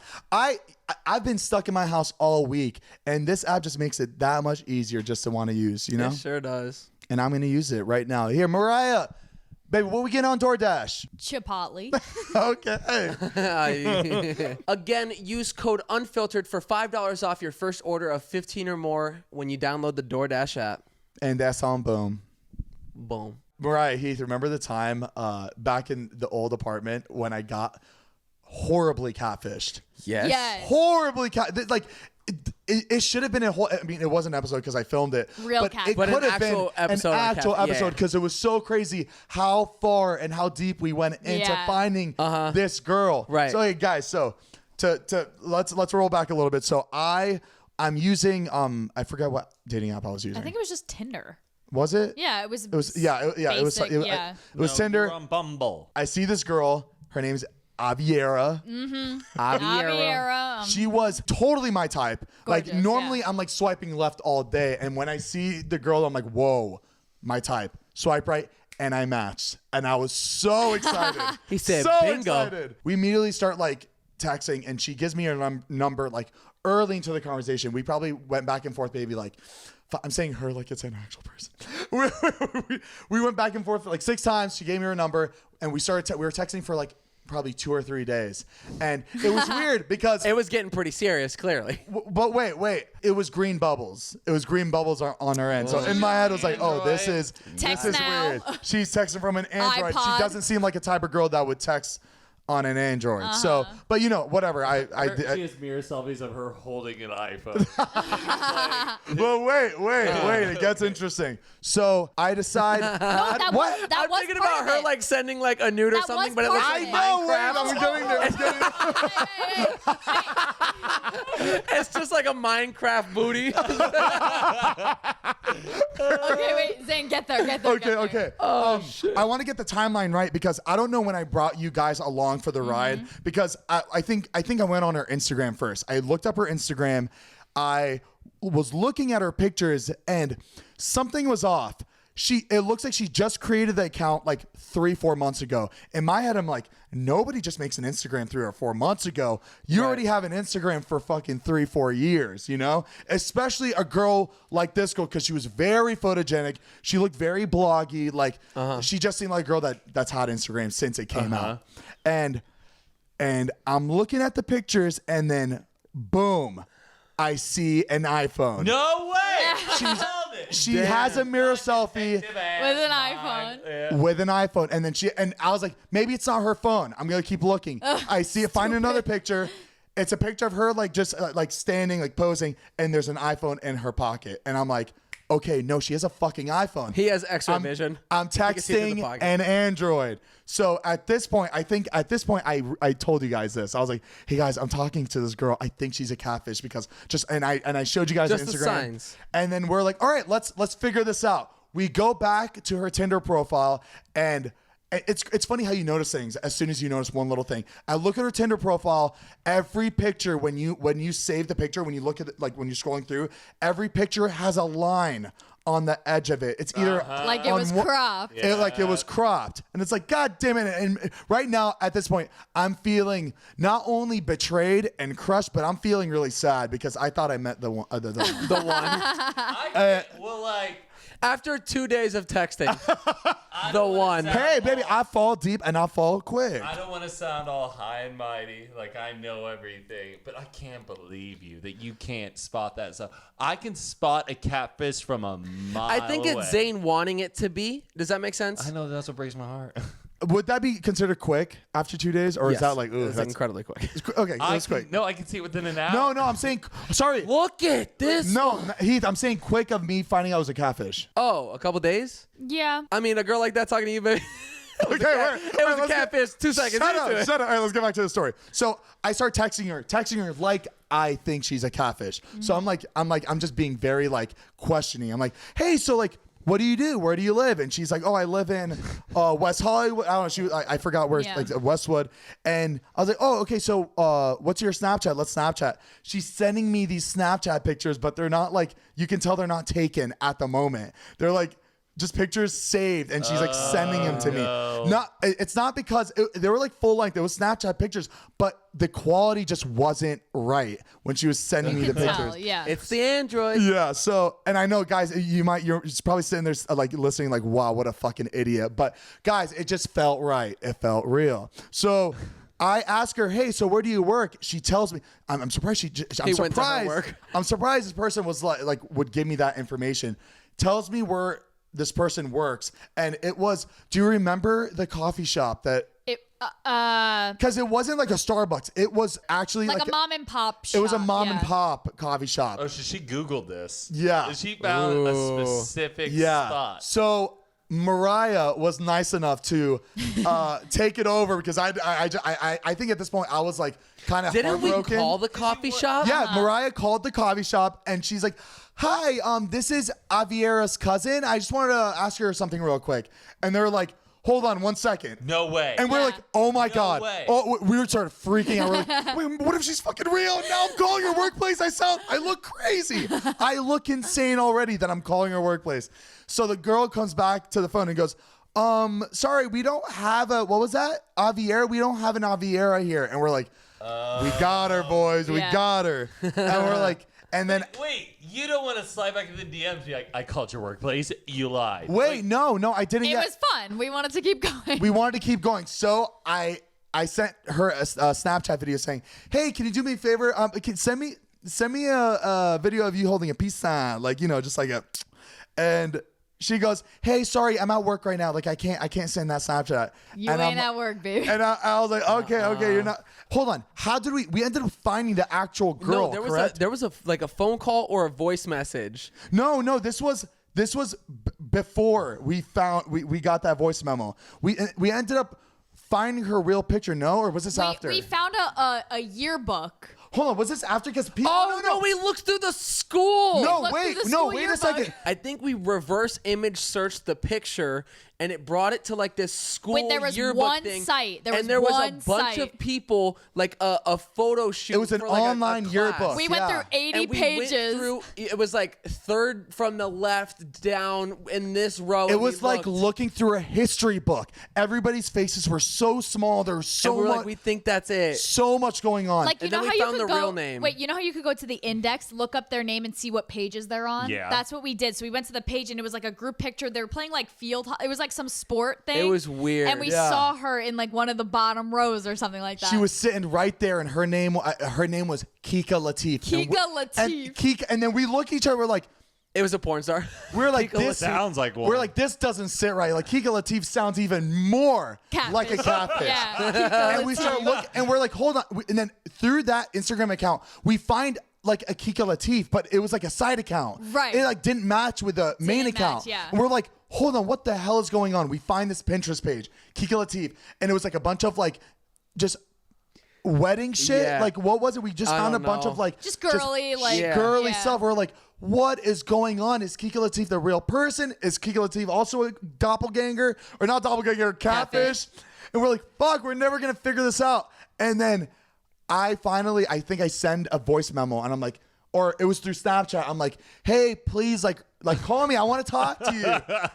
I've been stuck in my house all week, and this app just makes it that much easier just to want to use. You know, It sure does. and I'm gonna use it right now. Here, Mariah, baby, what we getting on DoorDash? Chipotle. Okay. Again, use code UNFILTERED for $5 off your first order of 15 or more when you download the DoorDash app. And that's on boom. Boom. Mariah, Heath, remember the time back in the old apartment when I got horribly catfished? Yes. Yes. Horribly like it should have been a whole. I mean, it was an episode because I filmed it. Real but catfish. it But an could have been actual episode an of actual catfish. episode Yeah. because it was so crazy how far and how deep we went into Yeah. finding this girl. Right. So hey guys, so to let's roll back a little bit. So I'm using I forgot what dating app I was using. I think it was just Tinder. Was it? Yeah, it was. It was it was basic, yeah. it was No, Tinder. you're on Bumble. I see this girl. Her name's Aviera. Javiera. She was totally my type. Like Gorgeous, normally yeah. I'm like swiping left all day, and when I see the girl, I'm like, whoa, my type. Swipe right, and I matched, and I was so excited. He said, so bingo. excited. We immediately start like texting, and she gives me her number like early into the conversation. We probably went back and forth, maybe like. I'm saying her like it's an actual person. We went back and forth like 6 times. She gave me her number, and we started. We were texting for like probably 2 or 3 days, and it was weird because. It was getting pretty serious, clearly. But wait. It was green bubbles. It was green bubbles on her end. So in my head, I was like, oh, this is Text now. weird. She's texting from an Android. iPod. She doesn't seem like a type of girl that would text on an Android. So, but you know, whatever. She has mirror selfies of her holding an iPhone. But wait. It gets interesting. So I decide. No, that What? was that I'm was thinking part about of her it. like sending like a nude or That something, was but it was part like of it. I know. Wait, Minecraft. I'm getting there. It's just like a Minecraft booty. Okay, wait, Zane, get there. Okay. I want to get the timeline right because I don't know when I brought you guys along for the ride because I think I went on her Instagram first. I looked up her Instagram. I was looking at her pictures and something was off. it looks like she just created the account like 3-4 months ago. In my head, I'm like, nobody just makes an Instagram 3 or 4 months ago. You already have an Instagram for fucking 3-4 years, you know? Especially a girl like this girl, because she was very photogenic. She looked very bloggy. Like she just seemed like a girl that's had Instagram since it came out. And I'm looking at the pictures, and then boom, I see an iPhone. No way. She has a mirror selfie With an iPhone. with an iPhone, and then I was like, maybe it's not her phone. I'm gonna keep looking. I see it. Find another picture. It's a picture of her like just like standing, like posing, and there's an iPhone in her pocket, and I'm like, okay, no, she has a fucking iPhone. He has X-ray vision. I'm texting an Android. So at this point, I told you guys this. I was like, hey guys, I'm talking to this girl. I think she's a catfish because and I showed you guys Just her the Instagram. signs. And then we're like, all right, let's figure this out. We go back to her Tinder profile, and it's funny how you notice things as soon as you notice one little thing. I look at her Tinder profile. Every picture, when you save the picture, when you look at it, like when you're scrolling through, every picture has a line on the edge of it. It's either Like it was cropped. it was cropped, and it's like, God damn it! And right now, at this point, I'm feeling not only betrayed and crushed, but I'm feeling really sad because I thought I met the one. The one. Well, like. After 2 days of texting, the one. Hey, baby, I fall deep and I fall quick. I don't want to sound all high and mighty, like I know everything, but I can't believe you that you can't spot that stuff. I can spot a catfish from a mile I think away. it's Zane wanting it to be. Does that make sense? I know that's what breaks my heart. Would that be considered quick after 2 days, or is that like, ooh, it's that's incredibly quick? okay? That's quick. No, I can see it within an hour. No, I'm saying sorry. Look at this. No, Heath, I'm saying quick of me finding out it was a catfish. Oh, a couple days? Yeah. I mean, a girl like that talking to you, baby. Okay, It was a catfish. 2 seconds. Shut into it. up. All right, let's get back to the story. So I start texting her like I think she's a catfish. So I'm just being very like questioning. I'm like, hey, so like, what do you do? Where do you live? And she's like, oh, I live in West Hollywood. I don't know. I forgot where, like Westwood. And I was like, oh, okay. So what's your Snapchat? Let's Snapchat. She's sending me these Snapchat pictures, but they're not like, you can tell they're not taken at the moment. They're like just pictures saved, and she's like sending them to me. It's not because they were like full length. It was Snapchat pictures, but the quality just wasn't right when she was sending me the pictures. Tell, yeah. It's the Android. Yeah. So, and I know, guys, you're probably sitting there like listening, like, wow, what a fucking idiot. But guys, it just felt right. It felt real. So I ask her, hey, so where do you work? She tells me. I'm surprised. I'm went to her surprised. work. I'm surprised this person was like would give me that information. Tells me where this person works, and it was. Do you remember the coffee shop that? Because it wasn't like a Starbucks. It was actually like a mom and pop shop. It was a mom and pop coffee shop. Oh, so she Googled this. Yeah. She found a specific spot. So Mariah was nice enough to take it over because I think at this point I was like kind of heartbroken. Didn't we call the coffee shop? Yeah, Mariah called the coffee shop, and she's like, hi, this is Aviera's cousin. I just wanted to ask her something real quick. And they're like, hold on 1 second. No way. And we're like, oh my God. Way. Oh, we started freaking out. We're like, wait, what if she's fucking real? Now I'm calling her workplace. I look crazy. I look insane already that I'm calling her workplace. So the girl comes back to the phone and goes, sorry, we don't have what was that? Aviera? We don't have an Aviera here. And we're like, we got her, boys. We got her. And we're like, and then wait, you don't want to slide back into the DMs and be like, I called your workplace. You lied. Wait, no, I didn't It yet. was fun. We wanted to keep going. We wanted to keep going. So I sent her a Snapchat video saying, hey, can you do me a favor? Send me a video of you holding a peace sign. Like, just like a, and she goes, hey, sorry, I'm at work right now. Like, I can't send that Snapchat. You and ain't at work, baby. And I was like, okay, you're not. Hold on. How did we ended up finding the actual girl, No, correct? there was a phone call or a voice message. No, this was before we got that voice memo. We ended up finding her real picture, no? Or was this after? We found a yearbook. hold on. Was this after? Because people. Oh no, we looked through the school. No, Look wait, through the no, school wait a yearbook. second. I think we reverse image searched the picture, and it brought it to like this school Wait, there was yearbook one thing. site. There was and there was a one bunch site. of people, like a photo shoot. It was an for, like, online a class. yearbook. We went Yeah. through 80 And we pages. went through. It was like third from the left down in this row. It and was we like looked. looking through a history book. Everybody's faces were so small. There was so And we were much, like, we think that's it. so much going on. Like, you And know then how we you found could the go. real name. Wait, you know how you could go to the index, look up their name, and see what pages they're on? Yeah. That's what we did. So we went to the page, and it was like a group picture. They were playing like it was like some sport thing. It was weird. And we Yeah. saw her in like one of the bottom rows or something like that. She was sitting right there, and her name was Kika Latif. Kika Latif. And Kika, and then we look at each other. We're like, It was a porn star. we're like Kika this Sounds like one. We're like, this doesn't sit right. Like Kika Latif sounds even more Catfish. like a catfish. Yeah. Kika And we Latif. start looking, and we're like, hold on. And then through that Instagram account, we find like a Kika Latif, but it was like a side account. Right. It like didn't match with the main Didn't account. match, yeah. And we're like, hold on, what the hell is going on? We find this Pinterest page, Kika Latif, and it was like a bunch of like just wedding shit. Yeah. Like, what was it? We just I found a don't bunch know. of like Just girly, like Yeah. girly yeah. stuff. We're like, what is going on? Is Kika Latif the real person? Is Kika Latif also a doppelganger or not doppelganger, catfish? And we're like, fuck, we're never gonna figure this out. And then I think I send a voice memo, and I'm like, or it was through Snapchat. I'm like, hey, please, like call me. I want to talk to you.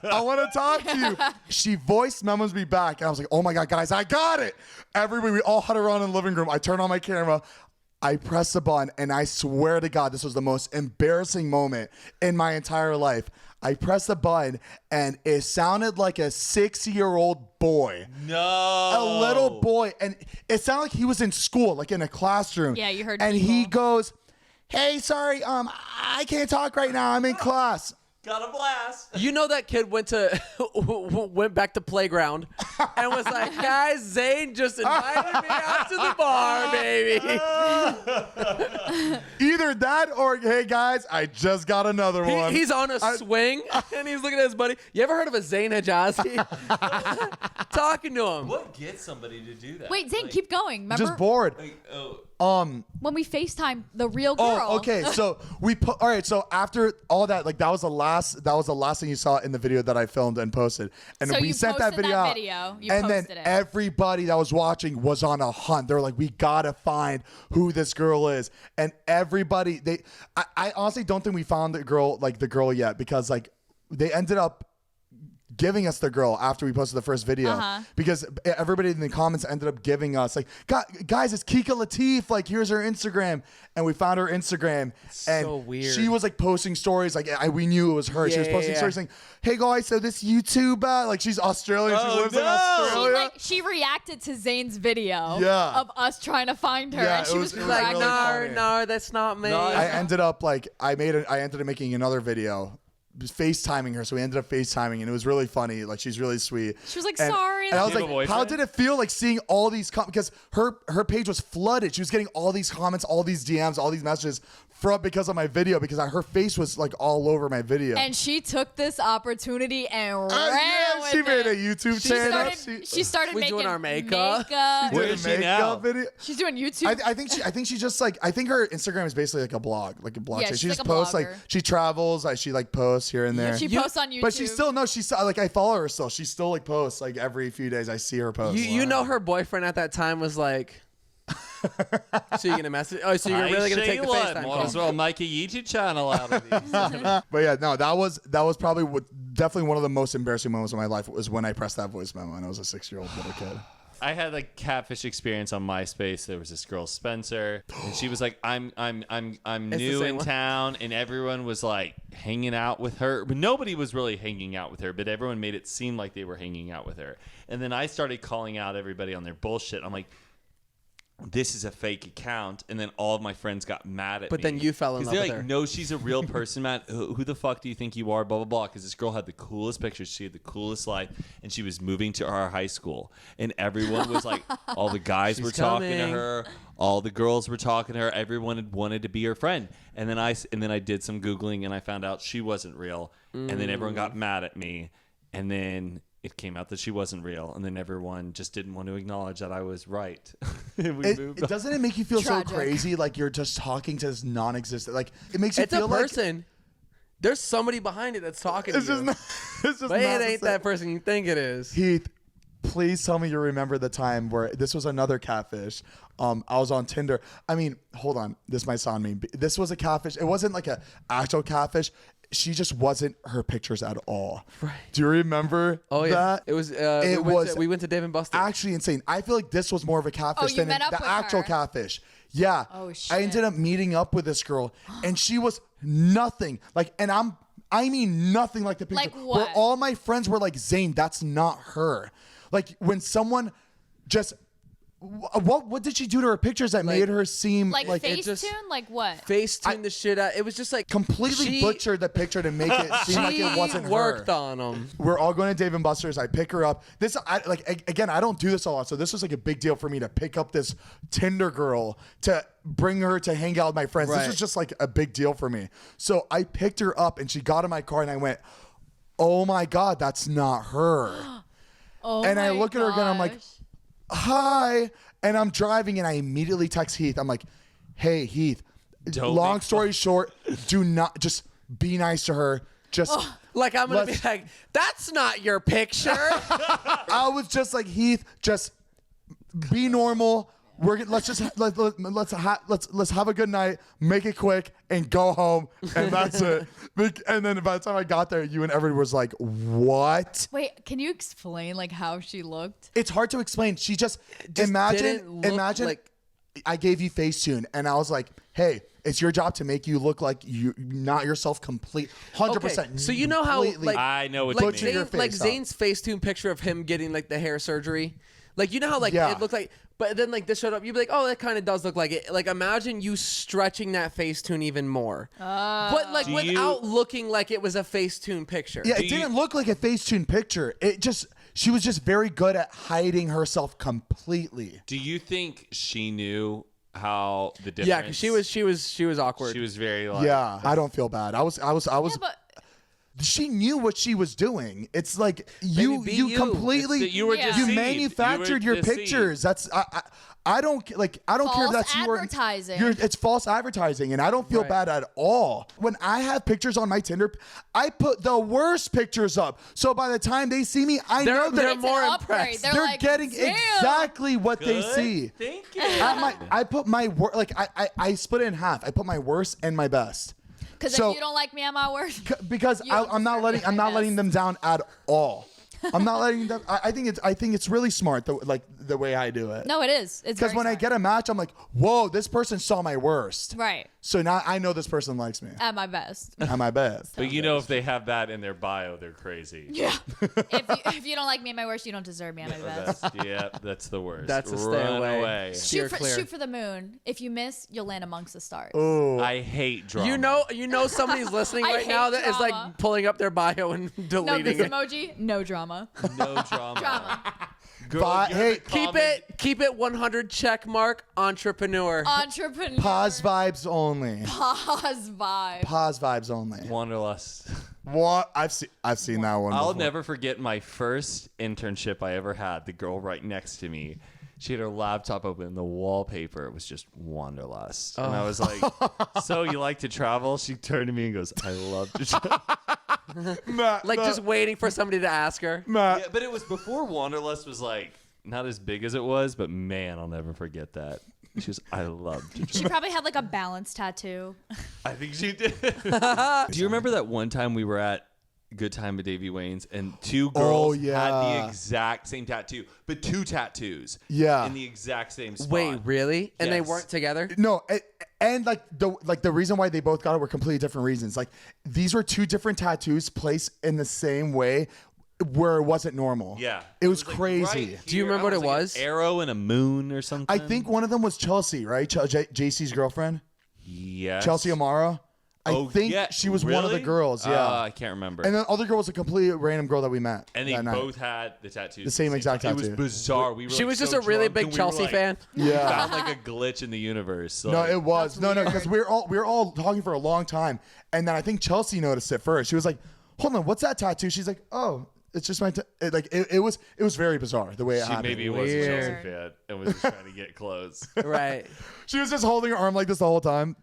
I want to talk to you. She voice memos me back, and I was like, oh my god, guys, I got it. Everybody, we all huddle around in the living room. I turn on my camera. I press the button, and I swear to God, this was the most embarrassing moment in my entire life. I pressed the button, and it sounded like a 6-year-old boy. No. A little boy. And it sounded like he was in school, like in a classroom. Yeah, you heard And he people. goes, hey, sorry, I can't talk right now. I'm in class. Got a blast. You know that kid went back to playground and was like, guys, Zane just invited me out to the bar, baby. Either that or, hey, guys, I just got another one. He's on a swing and he's looking at his buddy. You ever heard of a Zane Hijazi? Talking to him. What gets somebody to do that? Wait, Zane, Like- keep going. Remember just bored. Like, oh, when we FaceTime the real girl? Oh, okay. So we put. All right. So after all that, like that was the last thing you saw in the video that I filmed and posted. And So we you sent that posted video that out. video. You and then posted it. everybody that was watching was on a hunt. They were like, we gotta find who this girl is. And everybody, I honestly don't think we found the girl yet, because like they ended up giving us the girl after we posted the first video, because everybody in the comments ended up giving us like, guys, it's Kika Latif, like here's her Instagram. And we found her Instagram, and so weird. she was like posting stories, like we knew it was her. She was posting Yeah. stories saying, hey guys, so this YouTuber, like she's Australian, she Oh, lives in no. Australia. She reacted to Zane's video Yeah. of us trying to find her, Yeah, and she it was was Like, really no, funny. no, that's not me. I ended up like I ended up making another video FaceTiming her, so we ended up FaceTiming, and it was really funny. Like she's really sweet. She was like, And- sorry. And I was Do you have like, a how boyfriend? did it feel like seeing all these because her page was flooded. She was getting all these comments, all these DMs, all these messages because of my video, because her face was like all over my video. And she took this opportunity and ran yeah, with she it. made a YouTube channel. She started We making doing our makeup. Where did is a she now? makeup video. She's doing YouTube. I think she just like, I think her Instagram is basically like a blog. Yeah, She she's just like a posts blogger. like she travels, like she like posts here and there. she posts on YouTube. But she's still she's like, I follow her still. She still like posts like every few days. I see her post. You know her boyfriend at that time was like, so you're gonna message? Oh, so you're really gonna take the FaceTime Might as call? well make a YouTube channel out of these. But yeah, no, that was probably definitely one of the most embarrassing moments of my life was when I pressed that voice memo and I was a 6-year-old little kid. I had like catfish experience on MySpace. There was this girl Spencer, and she was like, "I'm the new same in one. town," and everyone was like hanging out with her, but nobody was really hanging out with her. But everyone made it seem like they were hanging out with her, and then I started calling out everybody on their bullshit. I'm like, this is a fake account, and then all of my friends got mad at me. But then you fell in 'Cause love they're with like, her. no, she's a real person, man. Who the fuck do you think you are? Blah blah blah. Because this girl had the coolest pictures, she had the coolest life, and she was moving to our high school, and everyone was like, all the guys were talking to coming. her, all the girls were talking to her, everyone had wanted to be her friend, and then I did some googling, and I found out she wasn't real, and then everyone got mad at me, and then it came out that she wasn't real, and then everyone just didn't want to acknowledge that I was right. moved on. Doesn't it make you feel Tragic. so crazy? Like you're just talking to this non-existent. Like it makes you It's feel a person. There's somebody behind it that's talking Like it's to you. just not. It's just But not it the ain't same. that person you think it is. Heath, please tell me you remember the time where this was another catfish. I was on Tinder. I mean, hold on. This might sound mean. This was a catfish. It wasn't like a actual catfish. She just wasn't her pictures at all. Right. Do you remember Oh yeah, that? it was. We went to Dave and Buster's. Actually insane. I feel like this was more of a catfish you than met up the with actual her? catfish. Yeah. Oh, I shit. ended up meeting up with this girl, and she was nothing like. And I mean nothing like the picture. Like Where what? all my friends were like, Zane, that's not her. Like when someone just. What did she do to her pictures that made her seem Like it just Facetune? Like what? Facetune the shit out. It was just like completely she- butchered the picture to make it seem like it wasn't She her. worked on them. We're all going to Dave and Buster's. I pick her up. Again, I don't do this a lot, so this was like a big deal for me to pick up this Tinder girl to bring her to hang out with my friends. Right. This was just like a big deal for me. So I picked her up, and she got in my car, and I went, "Oh my God, that's not her." Oh And I my look at her again, I'm like, gosh. "Hi," and I'm driving, and I immediately text Heath. I'm like, "Hey, Heath. Don't long make story short, do not just be nice to her. Just." Like I'm gonna Let's- be like, that's not your picture. I was just like, Heath, just be normal. Let's have a good night, make it quick, and go home, and that's it. And then by the time I got there, you and everyone was like, "What?" Wait, can you explain like how she looked? It's hard to explain. She just didn't imagine look like- I gave you Facetune, and I was like, "Hey, it's your job to make you look like you not yourself, 100%." Okay, so you know how completely- like I know what like you Butcher mean. your Zane, face like up. Zane's Facetune picture of him getting like the hair surgery. Like you know how like Yeah. it looked like, but then like this showed up. You'd be like, oh, that kind of does look like it. Like imagine you stretching that Facetune even more, but like Do without you- looking like it was a Facetune picture. Yeah, it Do you- didn't look like a Facetune picture. She was just very good at hiding herself completely. Do you think she knew how the difference? Yeah, because she was awkward. She was very like. Yeah, I don't feel bad. I was. Yeah, but She knew what she was doing. It's like you be you you. completely It's that you were Yeah. you deceived. manufactured You were your deceived. pictures. That's I don't care if False that's you or advertising. It's false advertising, and I don't feel Right. bad at all. When I have pictures on my Tinder, I put the worst pictures up. So by the time they see me, I know they're they're it's more an upgrade. impressed. They're, they're like, getting "Damn." exactly what they Good. see. Thank you. I put my I split it in half. I put my worst and my best. Because So- if you don't like me at my worst, Because You don't I'm not deserve letting happiness. them down at all. I'm not letting them. I think it's really smart the way I do it. no, it is. It's Because very when I smart. get a match, I'm like, whoa, this person saw my worst. right So now I know this person likes me. at my best. At my best. But you know, if they have that in their bio, they're crazy. Yeah. if you don't like me at my worst, you don't deserve me at my best. That's the worst. That's a stay Run away. Shoot Steer clear. shoot for the moon. If you miss, you'll land amongst the stars. Ooh. I hate drama. You know somebody's listening I right hate now that is drama. like pulling up their bio and No, this deleting it. emoji, no drama. no drama. Drama. Girl, But, you're hey, the Keep it 100 check mark entrepreneur. Entrepreneur. Pause vibes only. Pause vibe. Pause vibes only. Wanderlust. What? I've seen that one. I'll before. never forget my first internship I ever had. The girl right next to me, she had her laptop open. The wallpaper was just Wanderlust, and I was like, "So you like to travel?" She turned to me and goes, "I love to travel." Matt, Like just waiting for somebody to ask her. Matt. Yeah, but it was before Wanderlust was like not as big as it was. But man, I'll never forget that. She was, I love to She probably had like a balance tattoo. I think she did. Do you remember that one time we were at Good Time at Davy Wayne's and two girls yeah. had the exact same tattoo, but two tattoos. Yeah. In the exact same spot. Wait, really? And they Yes. weren't together? No, and like the reason why they both got it were completely different reasons. Like these were two different tattoos placed in the same way where it wasn't normal. Yeah. It was like, crazy. right Do you here. remember I what it like, was? An arrow and a moon or something. I think one of them was Chelsea, right? JC's girlfriend, Yes. Chelsea Amara. I think yeah. she was one of the Really? girls. Yeah. I can't remember. And then the other girl was a completely random girl that we met. And they that night. both had the tattoos. The same exact time. It tattoo. was bizarre. We were She like, was just so a really drunk, big and we were Chelsea like- fan. Yeah. Found like a glitch in the universe. No, Like, it was. That's No, weird. because we were all talking for a long time. And then I think Chelsea noticed it first. She was like, hold on, what's that tattoo? She's like, oh, It's just it was very bizarre the way it happened. Maybe was a Chelsea Weird. fan and was just trying to get close. Right. She was just holding her arm like this the whole time.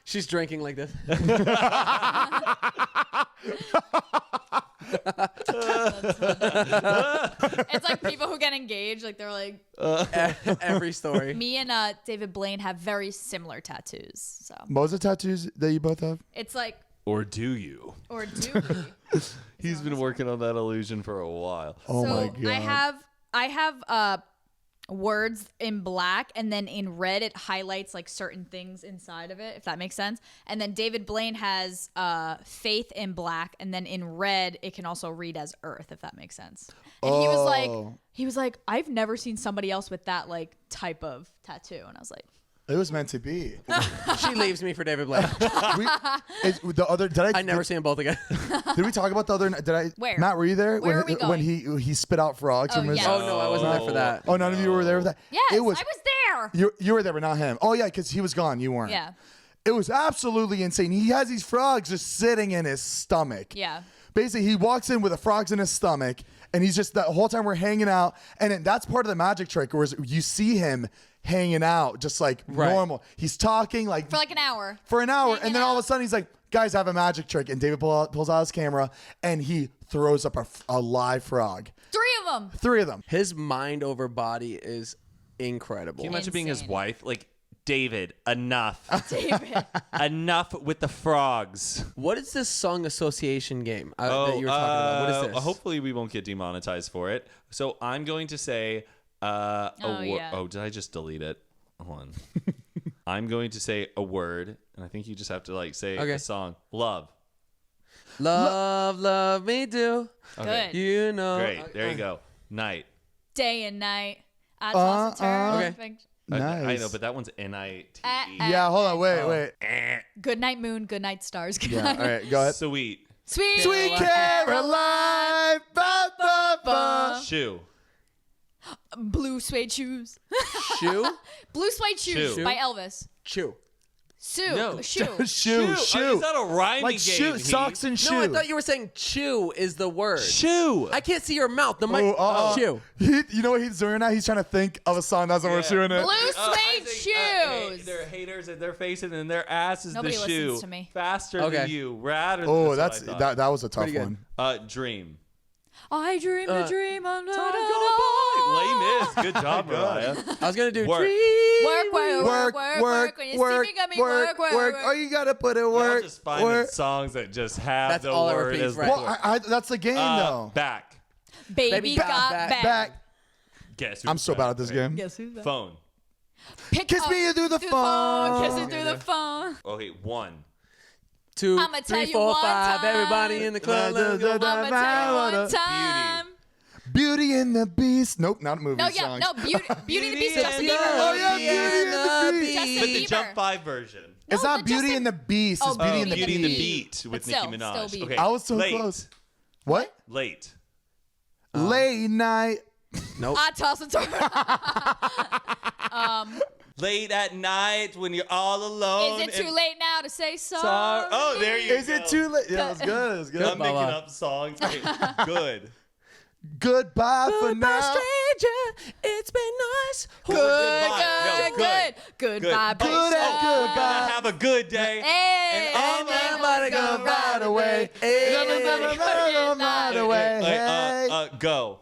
She's drinking like this. It's like people who get engaged, like they're like Every story. me and David Blaine have very similar tattoos. So What was the tattoos that you both have? it's like, Or do you? or do we? He's been working on that illusion for a while. Oh so my god. I have words in black, and then in red it highlights like certain things inside of it, if that makes sense. And then David Blaine has faith in black, and then in red it can also read as earth, if that makes sense. And he was like, I've never seen somebody else with that like type of tattoo, and I was like, It was meant to be. She leaves me for David Blaine. Did I never see them both again. Did we talk about the other? Did I? Where? Matt, were you there Where when are we when he spit out frogs Oh, from his? yes. Oh no, I wasn't there for that. Oh, none of you were there for that. yes, It was. I was there. You were there, but not him. Oh yeah, because he was gone. You weren't. Yeah. It was absolutely insane. He has these frogs just sitting in his stomach. Yeah. Basically, he walks in with the frogs in his stomach, and he's just the whole time we're hanging out, and then that's part of the magic trick, where you see him hanging out just like normal. He's talking like For like an hour. and then all of a sudden he's like, "Guys, I have a magic trick," and David pulls out his camera, and he throws up a live frog. 3 of them. 3 of them. His mind over body is incredible. Can you imagine being his Insane. wife? Like, David, enough. David. Enough with the frogs. What is this song association game that you were talking about? What is this? Hopefully we won't get demonetized for it. So I'm going to say yeah. did I just delete it? Hold on. I'm going to say a word, and I think you just have to like say Okay. a song. Love. Love me do. Okay. Good. You know. Great. There you go. Night. Day and night. I toss and turn. Okay. Nice. I know, but that one's NITE. Yeah, hold on, wait. Good night, moon. Good night, stars. Good Yeah, night. all right, go ahead. Sweet. Sweet. Sweet Caroline, ba, ba, ba. Shoe. Blue suede shoes. Shoe. Blue suede shoes Shoe. by Elvis. Chew. Sue. No. Shoe. Shoe. Is that a rhyming Like game? shoe, Heath? socks and shoe. No, I thought you were saying chew is the word. Shoe. I can't see your mouth. The mic. Chew. You know what he's doing now? He's trying to think of a song that's over shoe in it. Blue I suede think, shoes. they're haters and they're facing and their ass is Nobody the listens shoe. to me. Faster Okay. than you. Radder than Oh, that's what I thought. that was a tough Pretty good. one. Dream. I dream a dream. Time go by. Lame is. Good job, Mariah. I was gonna do Work. dream. Work. When you see me, got me work. Oh, you gotta put it Y'all work. just finding work. songs that just have That's the all it word repeats, as the right. Well, word. that's the game though. Back. Baby got back. Back. Guess who's I'm so back? bad at this game. Guess who's that? Phone. Pick Kiss up me through the phone. Kiss it through the phone. Okay, 1. 2, I'ma tell 3, you 4, one 5. time. Everybody in the club. Let's go. I'ma tell you one time. Beauty and the Beast. Nope, not a movie No, song. Beauty and the Beast, and Justin the Bieber. Oh yeah, Beauty and the Beast. Justin But the Bieber. Jump 5 version. It's No, not the Beauty Justin- and the Beast. It's Oh, Beauty and the Beauty and the Beast. Beat with But Nicki still Minaj. Bieber. Okay, I was so late. close. What? Late. Late night. Nope. I toss and turn. Late at night when you're all alone. Is it too and- late now to say sorry? Oh, there you Is go. it too late? Yeah, it was good. It was good. I'm making Baba. up songs. Okay, good. Goodbye for now. stranger. It's been nice. Goodbye. Good. Goodbye, Oh, baby. Good and we're goodbye. gonna have a good day. Hey, And all Everybody go right away. Hey, right away. Hey. Go.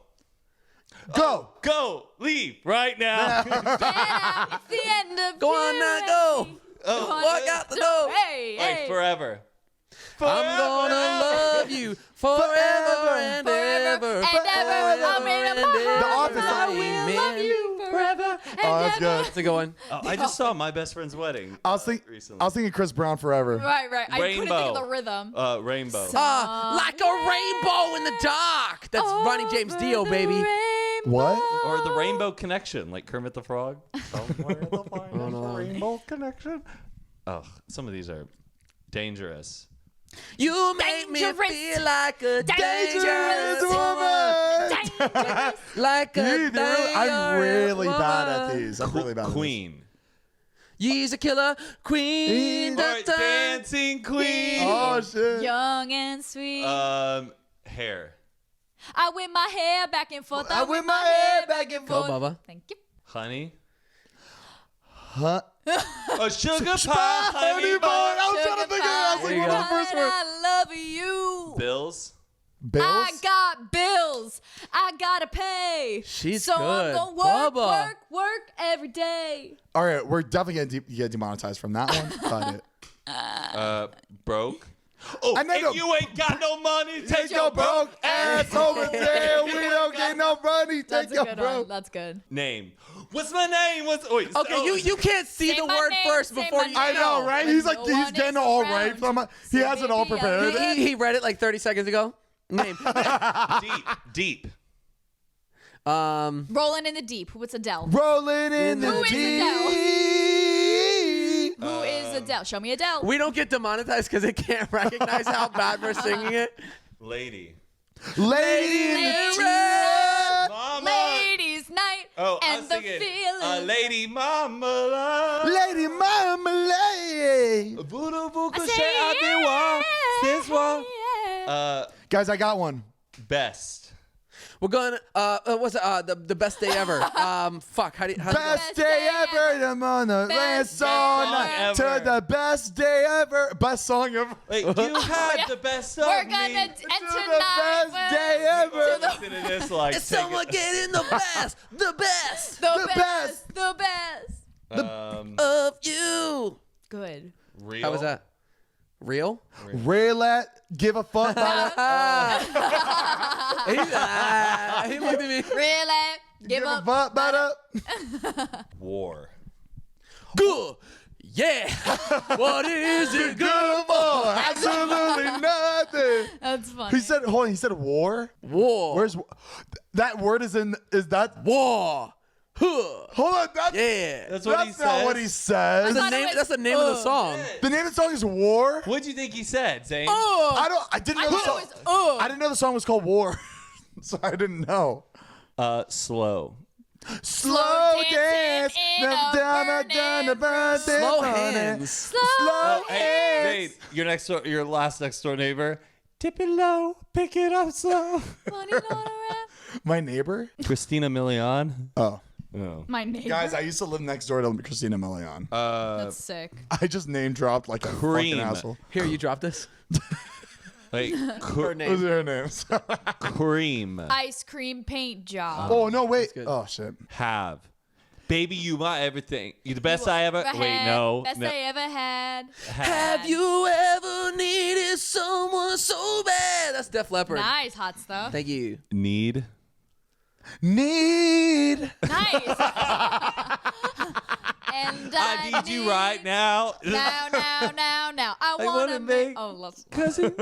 Go. Go. Leave right now. yeah, it's the end of Go on now, go. Walk out the door. Hey, Wait, hey. forever. I'm gonna love you forever and ever. And ever. I'm in my heart. The Office. I will love you forever and Oh, that's ever. good. That's a good one. Oh, I just saw My Best Friend's Wedding. I was recently. thinking Chris Brown forever. Right. I couldn't think Rainbow. of the rhythm. Rainbow. Like a rainbow in the dark. That's Ronnie James Dio, baby. What? Or the Rainbow Connection, like Kermit the Frog. Rainbow Connection. Oh, some of these are dangerous. You make me Dangerous. feel like a Dangerous dangerous woman. Dangerous. like a I'm really dangerous bad at woman. these. I'm really bad at these. Queen. Ye's a killer queen. Or Dancing Queen. Oh shit. Young and sweet. Hair. I whip my hair back and forth. I whip my hair back and Go, forth. Bubba. Thank you. Honey. Huh? A sugar pie, Honey honey bun. I was trying to Sugar figure out. I was There like, you what go. are the first But words? I love you. Bills. Bills? I got bills. I gotta pay. She's so good. I'm gonna Bubba. work every day. All right, we're definitely going to get demonetized from that one. Got it. Broke. Oh, I never- if you ain't got no money, take Your broke ass over there. We don't get no money. That's Take a your good broke. one. That's good. name. What's my name? Wait, Okay, you can't see Say the my word name, first say before my you. I know, right? When He's like, no he's one getting is all around. right from it. He Say has it all baby, prepared. He read it like 30 seconds ago. Name. Deep. Rolling in the deep. What's Adele? Rolling in Who the is deep. Who is Adele? Show me Adele. We don't get demonetized because it can't recognize how bad we're singing it. Lady. Lady in the Lady trap. Mama. Ladies' night. Oh, and I'm the singing. feeling. Lady Mama. Lady Marmalade. Guys, I got one. Best. We're going. What's the best day ever? Fuck. How Best day ever. I'm on the last song song to ever. the best day ever. Best song ever. Wait, you had the best of We're me. gonna and To tonight. the best day ever. Listen to this like Is someone getting the best? The best The best. The best. of you. Good. real. How was that? Real? Real give a fuck about it. He looked at me. Really? Give Give a up. fuck about it. War. Good. Yeah. What is it good? Good for absolutely nothing. That's funny. He said, hold on, he said war? War. Where's that word is that war? Huh. hold on, Yeah. That's what he that's not said. what he says. That's the thought it name. was, That's the name of the song. The name of the song is War. What'd you think he said, Zane? I didn't know the song. thought it was, I didn't know the song was called War. So I didn't know. Slow. Slow dancing dance. in a burning Slow hands. Slow Hey, hands. Zane, your last next door neighbor. Dip it low, pick it up slow. Funny little rap. My neighbor? Christina Milian. Oh. Oh. My neighbor. Guys, I used to live next door to Christina Milian. That's sick. I just name dropped like a Cream. fucking asshole. Here, you drop this. Wait, Her What was name. her name? cream. Ice cream paint job. Oh, no, wait. good. Oh, shit. Have. Baby, you my everything. You the best I ever. Wait, no. Best no. I ever had. Have you ever needed someone so bad? That's Def Leppard. Nice hot stuff. Thank you. Need. Need. Nice. And I need you right now. Now. I wanna wanna make- make. Oh, let's. Cousin.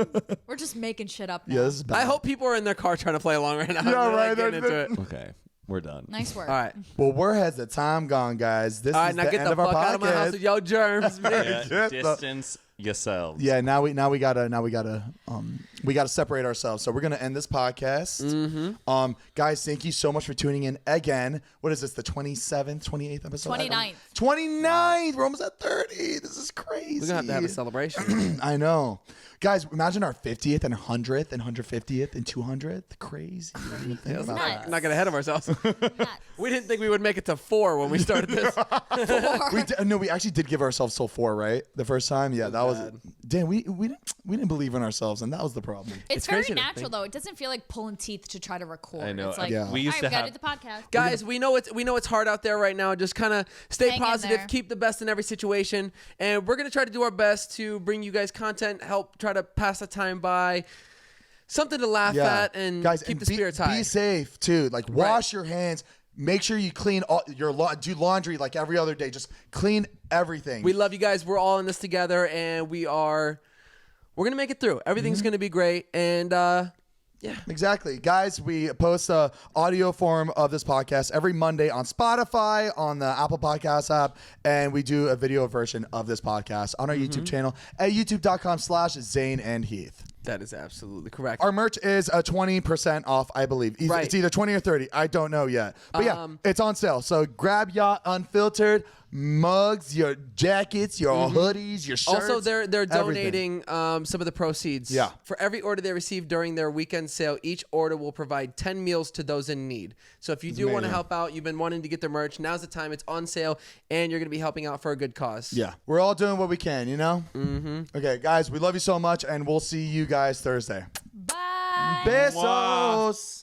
We're just making shit up now. Yeah, this is bad. I hope people are in their car trying to play along right now. Yeah, They're, like, right, getting they're- into it. Okay, we're done. Nice work. All right. Well, where has the time gone, guys? This All is right, now the get end the of our fuck out of my house podcast. with your germs, man. Yeah, Just the- distance yourselves. Yeah, now we gotta separate ourselves. So we're gonna end this podcast. Mm-hmm. Guys, thank you so much for tuning in again. What is this? The 27th, 28th episode? 29th. 29th. We're almost at 30. This is crazy. We're going to have a celebration. I know. Guys, imagine our 50th and 100th and 150th and 200th. Crazy. I didn't even think about that. Nuts. Not get ahead of ourselves. Nuts. We didn't think we would make it to 4 when we started this. We actually did give ourselves till 4, right? The first time, yeah, that was. Damn, we didn't believe in ourselves, and that was the problem. It's crazy very to natural think. though. It doesn't feel like pulling teeth to try to record. I know. It's like, Yeah. We used all to right, we have. gotta do the podcast. Guys, we know it's hard out there right now. Just kind of stay Hang in positive, there. keep the best in every situation, and we're gonna try to do our best to bring you guys content, help try to pass the time by, something to laugh at, and guys, keep and the spirits high. Be safe too. Like wash your hands. Make sure you clean all your do laundry like every other day. Just clean everything. We love you guys. We're all in this together, and we're gonna make it through. Everything's gonna be great, and yeah. Exactly. Guys, we post a audio form of this podcast every Monday on Spotify, on the Apple Podcast app, and we do a video version of this podcast on our YouTube channel at youtube.com/Zane and Heath. That is absolutely correct. Our merch is 20% off, I believe. Right. It's either 20 or 30. I don't know yet. But yeah, it's on sale. So grab your unfiltered mugs, your jackets, your hoodies, your shirts. Also, they're everything. donating some of the proceeds. Yeah. For every order they receive during their weekend sale, each order will provide 10 meals to those in need. So if you do want to amazing. help out, you've been wanting to get their merch, now's the time. It's on sale, and you're going to be helping out for a good cause. Yeah, we're all doing what we can, you know? Mm-hmm. Okay, guys, we love you so much, and we'll see you guys Thursday. Bye. Besos.